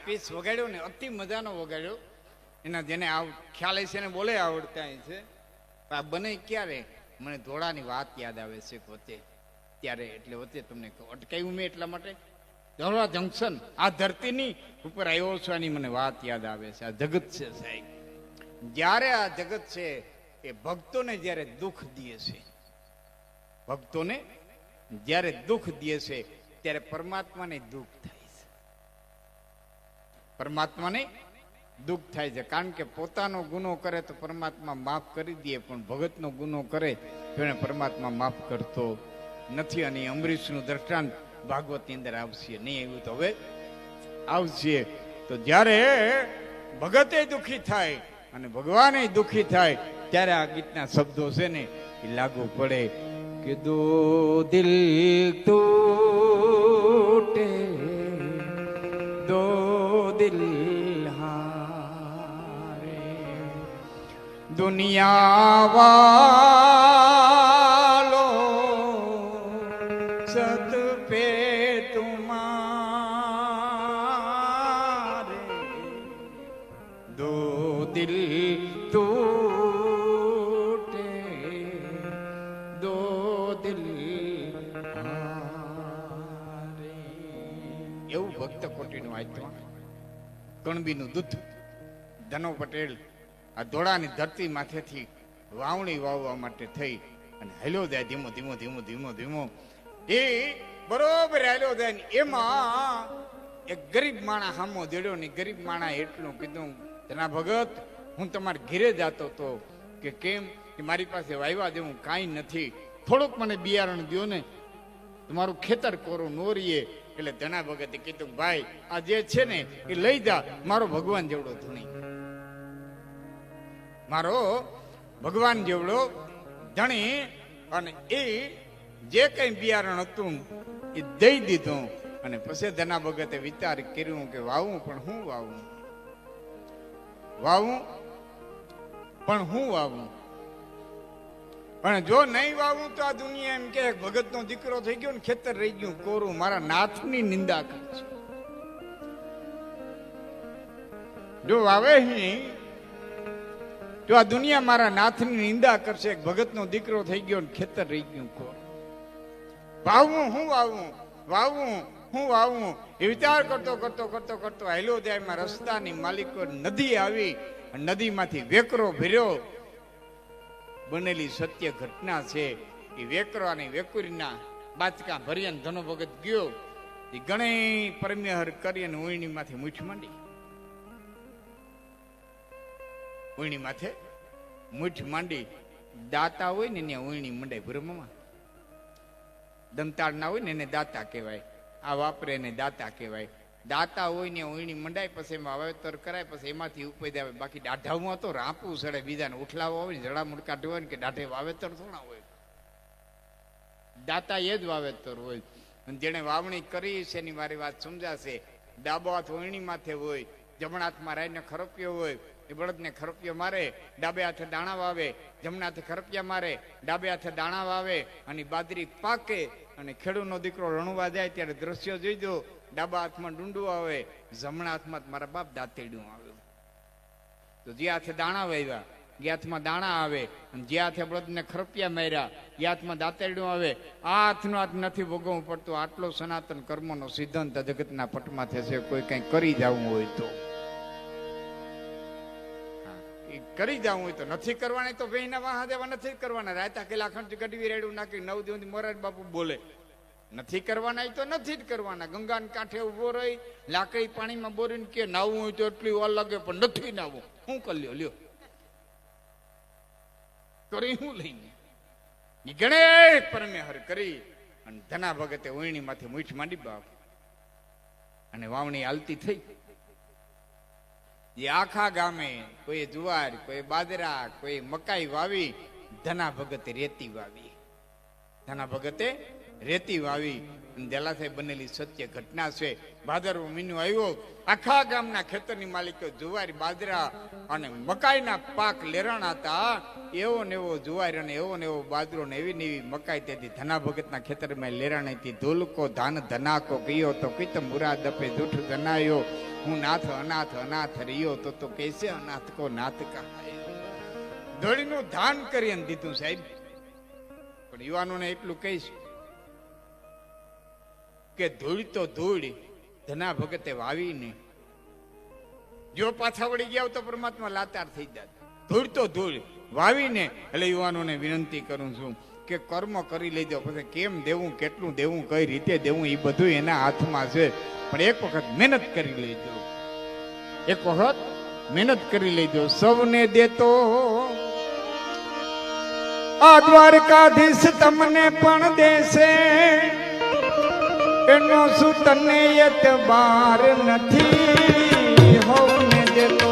પીસ વગાડ્યો ને અતિ મજાનો વગાડ્યો. એના જેને ખ્યાલ છે ને બોલે આવડતા છે. આ બને ક્યારે મને ધોળાની વાત યાદ આવે છે વચ્ચે ત્યારે, એટલે વચ્ચે તમને અટકાવ્યું મેં એટલા માટે. ધોળા જંકશન આ ધરતીની ઉપર આવ્યો છું આની મને વાત યાદ આવે છે. આ જગત છે સાહેબ, જ્યારે આ જગત છે એ ભક્તોને જ્યારે દુઃખ દે છે, ભક્તોને જ્યારે દુઃખ દે છે ત્યારે પરમાત્માને દુઃખ થાય છે. પરમાત્માને દુઃખ થાય છે કારણ કે પોતાનો ગુનો કરે તો પરમાત્મા માફ કરી દે, પણ ભગતનો ગુનો કરે તો એને પરમાત્મા માફ કરતો નથી. અને અમરીશનું દ્રષ્ટાંત ભાગવતની અંદર આવશે, નહીં એવું તો હવે આવશે. તો જ્યારે ભગતે દુઃખી થાય અને ભગવાને દુઃખી થાય ત્યારે આ ગીતના શબ્દો છે ને એ લાગુ પડે કે દો દિલ ટૂટે દો દિલ હારે દુનિયા વાલો સત पे तुम्हारे दो दिल टूटे दो दिल हारे. એવું ભક્ત કોટીનું આત્મા કણબીનું દૂધ ધનો પટેલ આ ધોળાની ધરતી માથેથી વાવણી વાવવા માટે થઈ અને હેલો જાય ધીમો ધીમો ધીમો ધીમો ધીમો. એ બરોબર હાલ્યો જાય ને એમાં એક ગરીબ માણા હામો દેડ્યો ને ગરીબ માણા એટલું કીધું, ધના ભગત હું તમારા ઘેરે જતો તો કે કેમ કે મારી પાસે વાવ્યા જેવું કાંઈ નથી, થોડુંક મને બિયારણ દો ને, તમારું ખેતર કોરું નોરીએ. એટલે ધના ભગતે કીધું ભાઈ આ જે છે ને એ લઈ જા, મારો ભગવાન જેવડો ધણી, મારો ભગવાન જેવડો ધણી. અને એ જે કઈ બિયારણ હતું એ દઈ દીધું. અને પછી ધના ભગતે વિચાર કર્યું કે વાવું પણ હું વાવું, વાવું પણ હું વાવું, પણ જો નહીં વાવું તો આ દુનિયા એમ કે ભગત નો દીકરો થઈ ગયો ને ખેતર રહી ગયું કોરું, મારા નાથની નિંદા કરશે. જો વાવે નહીં તો આ દુનિયા મારા નાથની નિંદા કરશે. ભગતનો દીકરો થઈ ગયો ને ખેતર રહી ગયું ખોર. વાવવું હું વાવવું, વાવવું હું વાવવું એ વિચાર કરતો કરતો કરતો કરતો હેલો જાય. રસ્તાની માલિકો નદી આવી, નદીમાંથી વેકરો ભર્યો. બનેલી સત્ય ઘટના છે. એ વેકરો અને વેકુરીના બાચકા ભર્યા ધનો ભગત ગયો. એ ગણે પરમેહર કરી અને ઉઈણી માંથી મૂઠ માંડી. ઉઈણી માથે મૂઠ માંડી. દાતા હોય ને એને ઉઈણી મંડાય બ્રહ્મમાં. દંતાળ ના હોય ને એને દાતા કહેવાય. આ વાપરે એને દાતા કહેવાય. દાતા હોય ને ઉઈણી મંડાય, પછી એમાં વાવેતર કરાય, પછી એમાંથી ઉપજ આવે. બાકી દાઢામાં તો રાપવું સડે, બીજાને ઉઠલાવા હોય ને જડા મુડકા ઢોવાય કે દાઢે વાવેતર થોડા હોય. દાતા એ જ વાવેતર હોય. જેને વાવણી કરી છે એની મારી વાત સમજાશે. ડાબો હાથ ઉઈણી માથે હોય, જમણા હાથમાં રાઈને ખરપ્યો હોય. એ બળદને ખરપિયો મારે, ડાબે હાથે દાણા વાવે. જમણા હાથે ખરપિયા મારે, ડાબે હાથે દાણા વાવે. અને બાજરી પાકે અને ખેડૂતનો દીકરો રણવા જાય ત્યારે દ્રશ્યો જોઈ દો. ડાબા હાથમાં ડુંડું આવે, જમણા હાથમાં મારા બાપ દાંતેડું આવ્યું. તો જે હાથે દાણા વાવ્યા એ હાથમાં દાણા આવે, અને જે હાથે બળદને ખરપિયા માર્યા એ હાથમાં દાંતેડું આવે. આ હાથનો હાથ નથી ભોગવવું પડતું. આટલો સનાતન કર્મનો સિદ્ધાંત જગતના પટમાં થશે. કોઈ કઈ કરી જવું હોય તો કરી જવું હોય તો, નથી કરવાની તો ભાઈના વાહ દેવા નથી કરવાના. રાયતા કેલા ખંડ ગઢવી રેડું નાખી 9 દિવસ મોરાર બાપુ બોલે નથી કરવાના તો નથી જ કરવાના. ગંગાને કાંઠે ઉભો રહી લાકડી પાણીમાં બોરીને કે નાવું હોય તો એટલી વાર લાગે પણ નથી નાવું. હું કર્યો લ્યો કરી હું લઈને ગણેશ પરમેહર કરી અને ધના ભગતે ઉઈણી માંથી મૂઠ માંડી બાપ અને વાવણી હાલતી થઈ. જે આખા ગામે કોઈ જુવાર, કોઈ બાજરા, કોઈ મકાઈ વાવી. ધના ભગતે રેતી વાવી. ધના ભગતે રેતી વાવી. દેલાથી બનેલી સત્ય ઘટના છે. ભાદરવો મહિનો આવ્યો, આખા ગામના ખેતરની માલિકો જુવાર, બાજરા અને મકાઈના પાક લેરાણા હતા. એવો ને એવો જુવાર અને એવો ને એવો બાજરો ને એવી ને એવી મકાઈ તેથી ધના ભગતના ખેતરમાં લેરાણી હતી. ધોલકો ધાન ધનાકો ગયો તો કિત મુરાદ અપે જૂઠ ધનાયો. હું નાથ અનાથ અનાથ રહ્યો તો કેસે અનાથ કો નાથ કહાયો. ધોળીનું ધાન કરી દીધું સાહેબ. પણ યુવાનોને એટલું કહીશ કે ધૂળ તો ધૂળ ધના ભગતે વાવીને જો પાછા વળી ગયા તો પરમાત્મા લાચાર થઈ જાય. ધૂળ તો ધૂળ વાવીને. એટલે યુવાનોને વિનંતી કરું છું કે કર્મ કરી લેજો. પછી કેમ દેવું, કેટલું દેવું, કઈ રીતે દેવું એ બધું એના હાથમાં છે. પણ એક વખત મહેનત કરી લેજો. એક વખત મહેનત કરી લેજો. સૌને દેતો આ દ્વારકાધીશ તમને પણ દેશે. એનો શું તને એતબાર નથી. હોને દેતો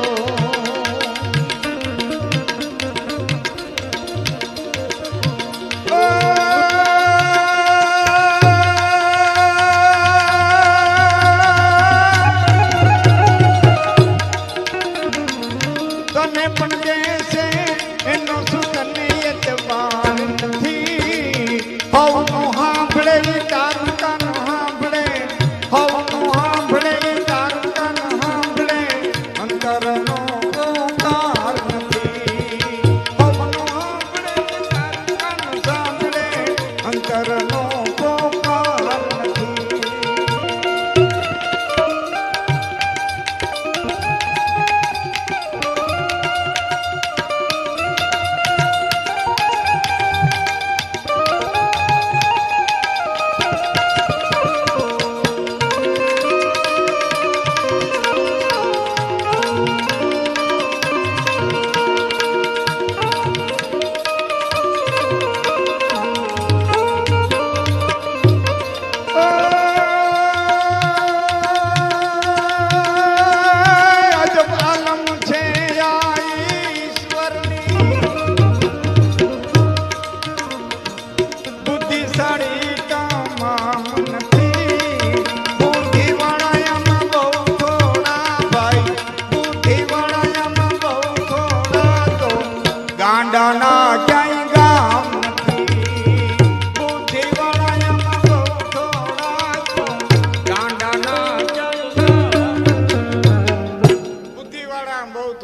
તને પણ દેશે. એનો શું તને એતબાર નથી. હવનું સાંભળે તારું કાન સાંભળે. હવનું સાંભળે તારું કાન સાંભળે. અંતર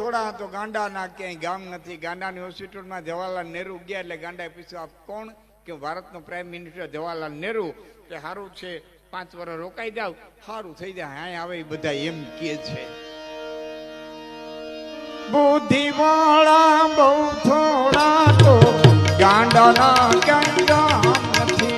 થોડા તો ગાંડા ના ક્યાંય ગામ નથી. ગાંડાની હોસ્પિટલમાં જવાહરલાલ નહેરુ ગયા એટલે ગાંડાએ પૂછ્યું આપ કોણ? કે ભારતનો પ્રાઇમ મિનિસ્ટર જવાહરલાલ નહેરુ. કે સારું છે 5 વર્ષ રોકાઈ જાવ સારું થઈ જાય. હા આવે બધા એમ કે છે. બુદ્ધિ વાળા બહુ થોડા તો ગાંડાના ક્યાંય ગામ નથી.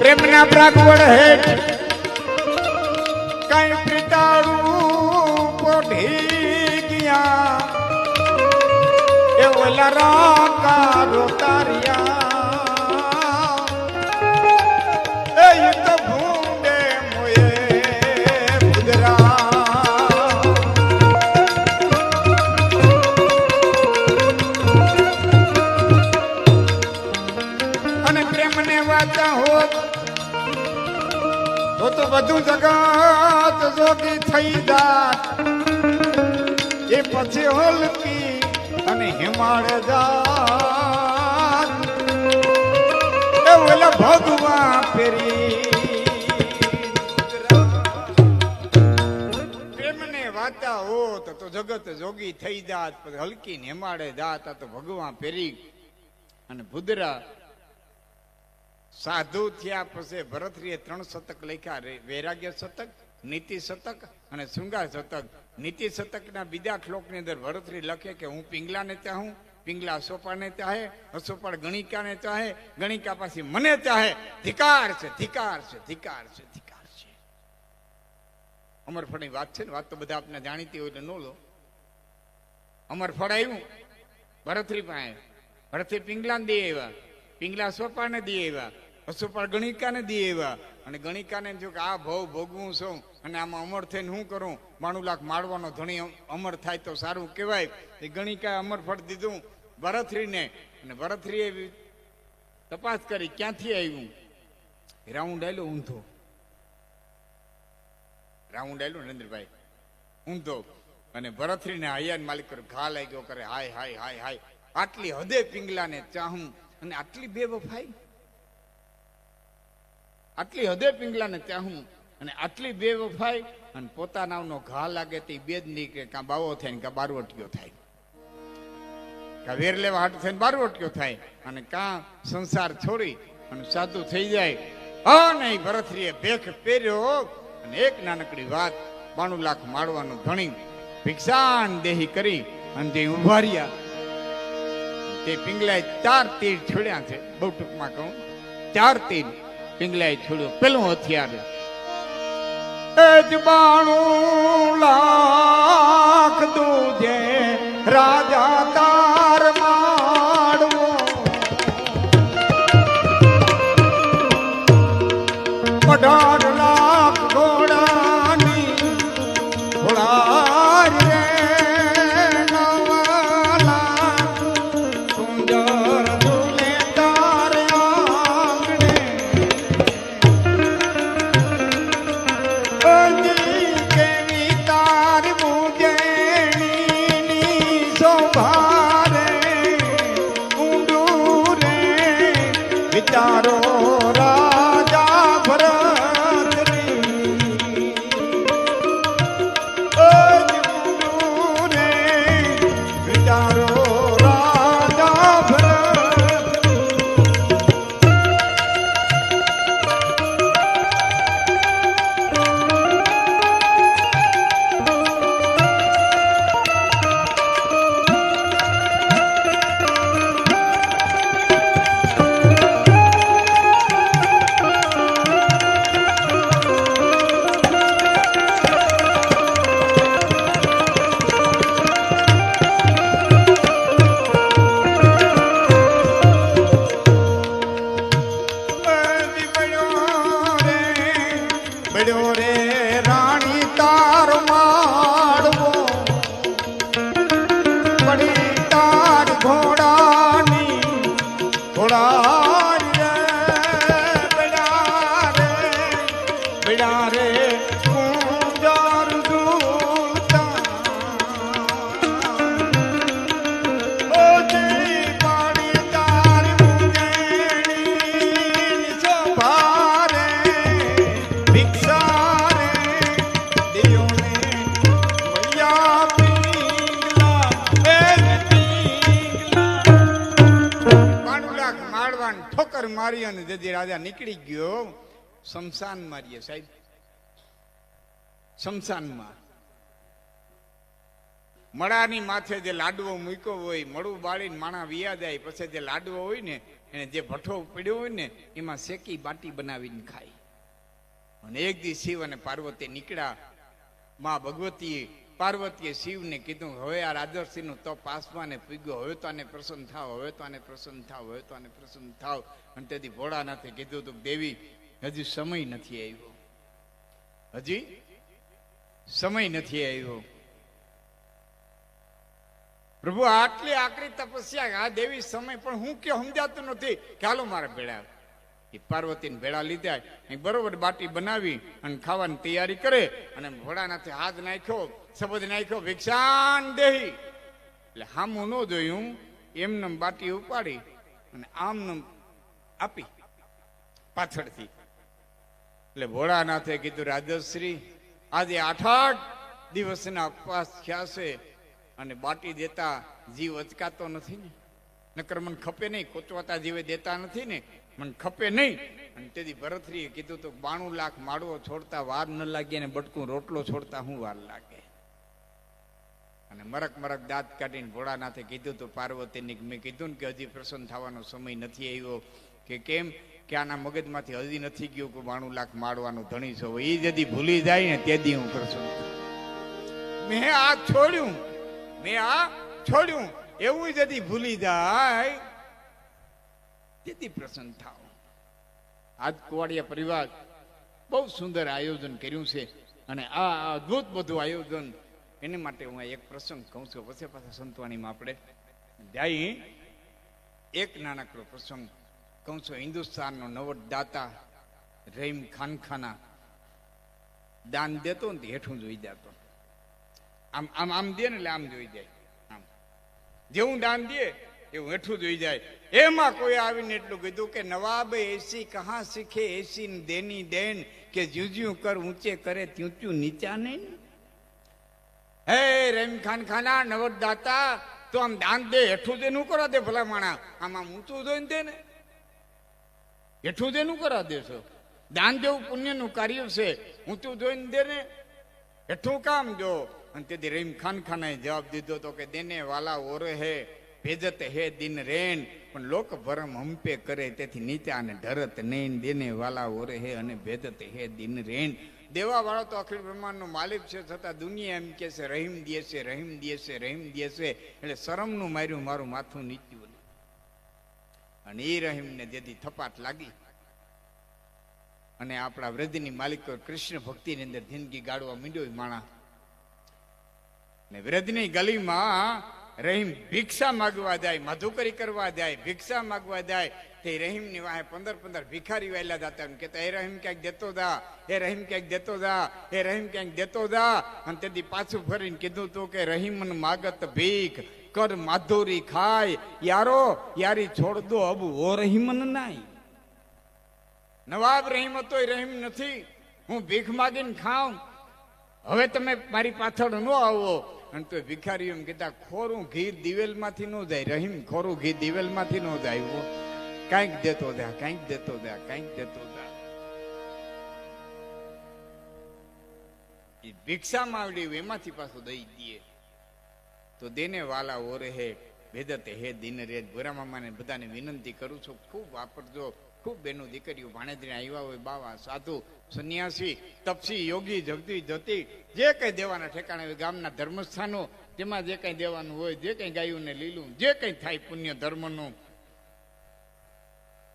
પ્રેમના પ્રાગવડ હેઠ કઈ પિતાળું પોઢી ગયા એ ઓલા રાકારો તારિયા એ તો ભૂંડે મોયે ભુદરા. અને પ્રેમને વાતા હોત તો બધું જગત જોગી થઈ જાત. એ પછી હોલકી અને હિમાળ જાત એ ઓલા ભગવા ફેરી. પ્રેમને વાતા હોત તો જગત જોગી થઈ જાત. પછી હલકી ને હિમાળે જાત તો ભગવા ફેરી. અને ભુદરા સાધુ થયા પછી ભરતરીએ 3 શતક લખ્યા. વૈરાગ્ય શતક, નીતિ શતક અને શૃંગાર શતક. નીતિ શતકના બીજા શ્લોકની અંદર ભરતરી લખે કે હું પિંગલાને ચાહું, પિંગલા અશોપાને ચાહે, અશોપાળ ગણિકાને ચાહે, ગણિકા પાછી મને ચાહે. ધિકાર છે, ધિકાર છે, ધિકાર છે, ધિકાર છે. અમરફળની વાત છે ને, વાત તો બધા આપને જાણીતી હોય એટલે નો લો. અમરફળ આવ્યું ભરતરી પાસે. ભરતરી પિંગલાને દે આવ્યા, પિંગલા અશોપાને દે આવ્યા, અશોપાળ ગણિકાને દે આવ્યા. અને ગણિકાને એમ થયું કે આ ભાવ ભોગવું છું અને આમાં અમર થઈને શું કરું? 92 લાખ માળવાનો ધણી અમર થાય તો સારું કહેવાય. એ ગણિકાએ અમરફળ દીધું ભરતરીને. અને ભરતરીએ તપાસ કરી ક્યાંથી આવ્યું. રાઉન્ડ આવેલો ઊંધો. રાઉન્ડ આવેલો નરેન્દ્રભાઈ ઊંધો. અને ભરતરીને હૈયાન માલિક ઘા લાગ્યો કરે. હાય હાય હાય હાય, આટલી હદે પિંગલાને ચાહું અને આટલી બેવફાઈ. આટલી હદે પિંગલાને ચાહું અને આટલી બેવફાઈ. અને પોતાનાનો ઘા લાગે તે બે જ નીકળે. કાં બાવો થાય ને કાં બારવટીયો થાય, કાં વેર લેવા હાટ થઈને બારવટીયો થાય, અને કાં સંસાર છોડી અને સાધુ થઈ જાય. અને ભરતરીએ ભેખ પહેર્યો. અને એક નાનકડી વાત, 92 લાખ માળવાનું ધણી ભિક્ષાન દેહી કરી અને જે ઉભા રહ્યા તે પિંગલાએ 4 તીર છોડ્યા છે. બહુ ટૂંકમાં કહું, 4 તીર પિંગલાએ છોડ્યો. પેલું હથિયાર 92 લાખ દૂજે રાજા તાર માડવો. 18 લાખ ઘોડાની ઘોડા રે. વિચારો રાજા ભરતરી વિચારો રાજા ભરતરી. ભાર બેડા રે કુંજાર દૂતા ઓ જી પાણી તાર મુંગેણી સભારે ભિક્ષા રે દિયોને મૈયા પીંગલા એ પીંગલા મારવાન ઠોકર મારી અને જજી રાજા નીકળી ગયો શમશાન મારીએ સાહેબ શમશાનમાં મળાની માથે જે લાડવો મૂક્યો હોય મળું બાળીને માણા વિયા જાય પછી જે લાડવો હોય ને એને જે ભઠ્ઠો પડ્યો હોય ને એમાં શેકી બાટી બનાવીને ખાય અને એક દી શિવ અને પાર્વતી નીકળ્યા માં ભગવતી પાર્વતીએ શિવને કીધું હવે આ રાજર્ષિનો તપ આસમાને પૂગ્યો હવે તો આને પ્રસન્ન થાવ હવે તો આને પ્રસન્ન થાવ હવે તો આને પ્રસન્ન થાવ અને તેથી ભોળાનાથે કીધું તું દેવી હજી સમય નથી આવ્યો હજી સમય નથી આવ્યો પ્રભુ આટલી આકરી તપસ્યા આ દેવી સમય પણ હું કે સમજાતું નથી કે હાલો મારા ભેળા એ પાર્વતીને ભેળા લીધા બરોબર બાટી બનાવી અને ખાવાની તૈયારી કરે અને ભોળાનાથે હાથ નાખ્યો શબ્દ નાખ્યો ભિક્ષાન દેહી એટલે હામું ન જોયું એમને બાટી ઉપાડી અને આમને આપી પાછળથી એટલે ભોળાનાથે કીધું રાજશ્રી આજે 8 દિવસના ઉપવાસ થયા છે અને બાટી દેતા જીવ અચકાતો નથી ને નકર મને ખપે નહીં કોચવાતા જીવે દેતા નથી ને મને ખપે નહીં અને તેથી ભરતરીએ કીધું તો 92 લાખ માળવો છોડતા વાર ન લાગે ને બટકું રોટલો છોડતા હું વાર લાગે અને મરક મરક દાંત કાઢીને ભોળાનાથે કીધું તો પાર્વતીને મેં કીધું ને કે હજી પ્રસન્ન થવાનો સમય નથી આવ્યો કે કેમ કે આના મગજમાંથી હજી નથી ગયું કે 92 લાખ માળવાનું ધણી છો એ જદી ભૂલી જાય ને તેથી હું પ્રસન્ન મેં આ છોડ્યું એવું જદી ભૂલી જાય તેથી પ્રસન્ન થાવ આજ કુવાડિયા પરિવાર બહુ સુંદર આયોજન કર્યું છે અને આ અદ્ભુત બધું આયોજન એને માટે હું એક પ્રસંગ કહું છું પછી પાછા સંતવાણીમાં આપણે જાય એક નાનકડો પ્રસંગ કહું છું હિન્દુસ્તાનનો નવદાતા રહીમ ખાનખાના દાન દેતો ને હેઠું જોઈ જતો આમ આમ આમ દે ને એટલે આમ જોઈ જાય આમ જેવું દાન દે એવું હેઠું જોઈ જાય એમાં કોઈ આવીને એટલું કીધું કે નવાબ એસી કહા શીખે એસી દેની દેન કે જ્યું કર ઊંચે કરે ત્યું નીચા નહીં હે રહીમ ખાનખાના નવદાતા તો આમ દાન દે હેઠું દે નું કરો દે ભલા માણા આમ આમ ઊંચું જોઈને દે ને હેઠું દેનું કરા દેશો દાન દેવું પુણ્યનું કાર્ય છે ઊંચું જોઈને દે ને હેઠું કામ જો અને તેથી રહીમ ખાનખાનાએ જવાબ દીધો તો કે દેને વાલા ઓરે હે ભેજત હે દિન રેન પણ લોક ભરમ હંપે કરે તેથી નીચા અને ઢરત નૈન દેને વાલા ઓરે હે અને ભેજત હે દિન રેન દેવા વાળો તો અખિલ બ્રહ્માંડનો માલિક છે છતાં દુનિયા એમ કે છે રહીમ દે છે રહીમ દે છે રહીમ દે છે એટલે શરમનું માર્યું મારું માથું નીચ્યું અને એ રહીમને જેથી થપાટ લાગી અને આપણા વ્રજની માલિકો કૃષ્ણ ભક્તિની અંદર જિંદગી ગાળવા માંડ્યો માણા ને વ્રજની ગલીમાં રહીમ ભિક્ષા માગવા જાય મધુકરી કરવા જાય ભિક્ષા માગવા જાય તે રહીમની વાહે 15 ભિખારી વાયલા જતા એમ કહેતા એ રહીમ ક્યાંક દેતો જા એ રહીમ ક્યાંક દેતો જા એ રહીમ ક્યાંક દેતો જા અને તેથી પાછું ફરીને કીધું તો કે રહીમન માગત ભીખ કર માધુરી ખાય યારો યારી છોડ દો અબ વો રહીમન નાય નવાબ રહીમ હતો એ રહીમ નથી હું ભીખ માગીને ખાઉં હવે તમે મારી પાછળ ન આવો અને તો ભિખારીઓ એમ કીધા ખોરું ઘી દિવેલ માંથી ન જાય રહીમ ખોરું ઘી દિવેલ માંથી ન જાય કાંઈક દેતો જા કાંઈક દેતો જા કાંઈક દેતો જા એ ભિક્ષા માંગડી એમાંથી પાછું દઈ દઈએ તો દેને વાલા ઓરે હે ભેદતે હે દિન રે ભોરા મામાને બધાને વિનંતી કરું છું ખૂબ વાપરજો ખૂબ બેનો દીકરીઓ ભાણેજને આવ્યા હોય બાવા સાધુ સંન્યાસી તપસી યોગી જગતી જતી જે કઈ દેવાના ઠેકાણા હોય ગામના ધર્મસ્થાનો તેમાં જે કઈ દેવાનું હોય જે કઈ ગાયું ને લીલું જે કઈ થાય પુણ્ય ધર્મનું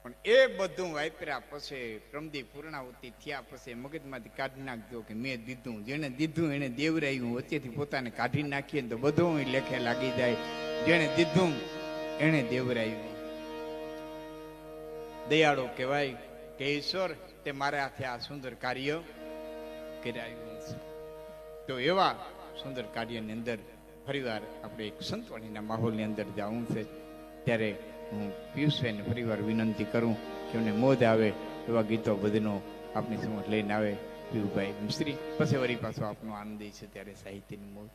પણ એ બધું વાપર્યા પછી પ્રમદી પૂર્ણાવતી થયા પછી મગજમાંથી કાઢી નાખજો કે મેં દીધું જેને દીધું એને દેવરાયું વચ્ચેથી પોતાને કાઢી નાખીએ તો બધું લેખે લાગી જાય જેને દીધું એને દેવરાયું દયાળુ કહેવાય કે ઈશ્વર તે મારા હાથે આ સુંદર કાર્ય કરાવ્યું છે. તો એવા સુંદર કાર્યની અંદર ફરીવાર આપણે એક સંતવાણીના માહોલની અંદર જવું છે. ત્યારે હું પિયુષભાઈને ફરીવાર વિનંતી કરું કે એમને મોજ આવે એવા ગીતો ભજનો આપની સમક્ષ લઈને આવે પીયુભાઈ મિસ્ત્રી. પછી વળી પાછો આપનો આનંદ છે ત્યારે સાહિત્યની મોજ.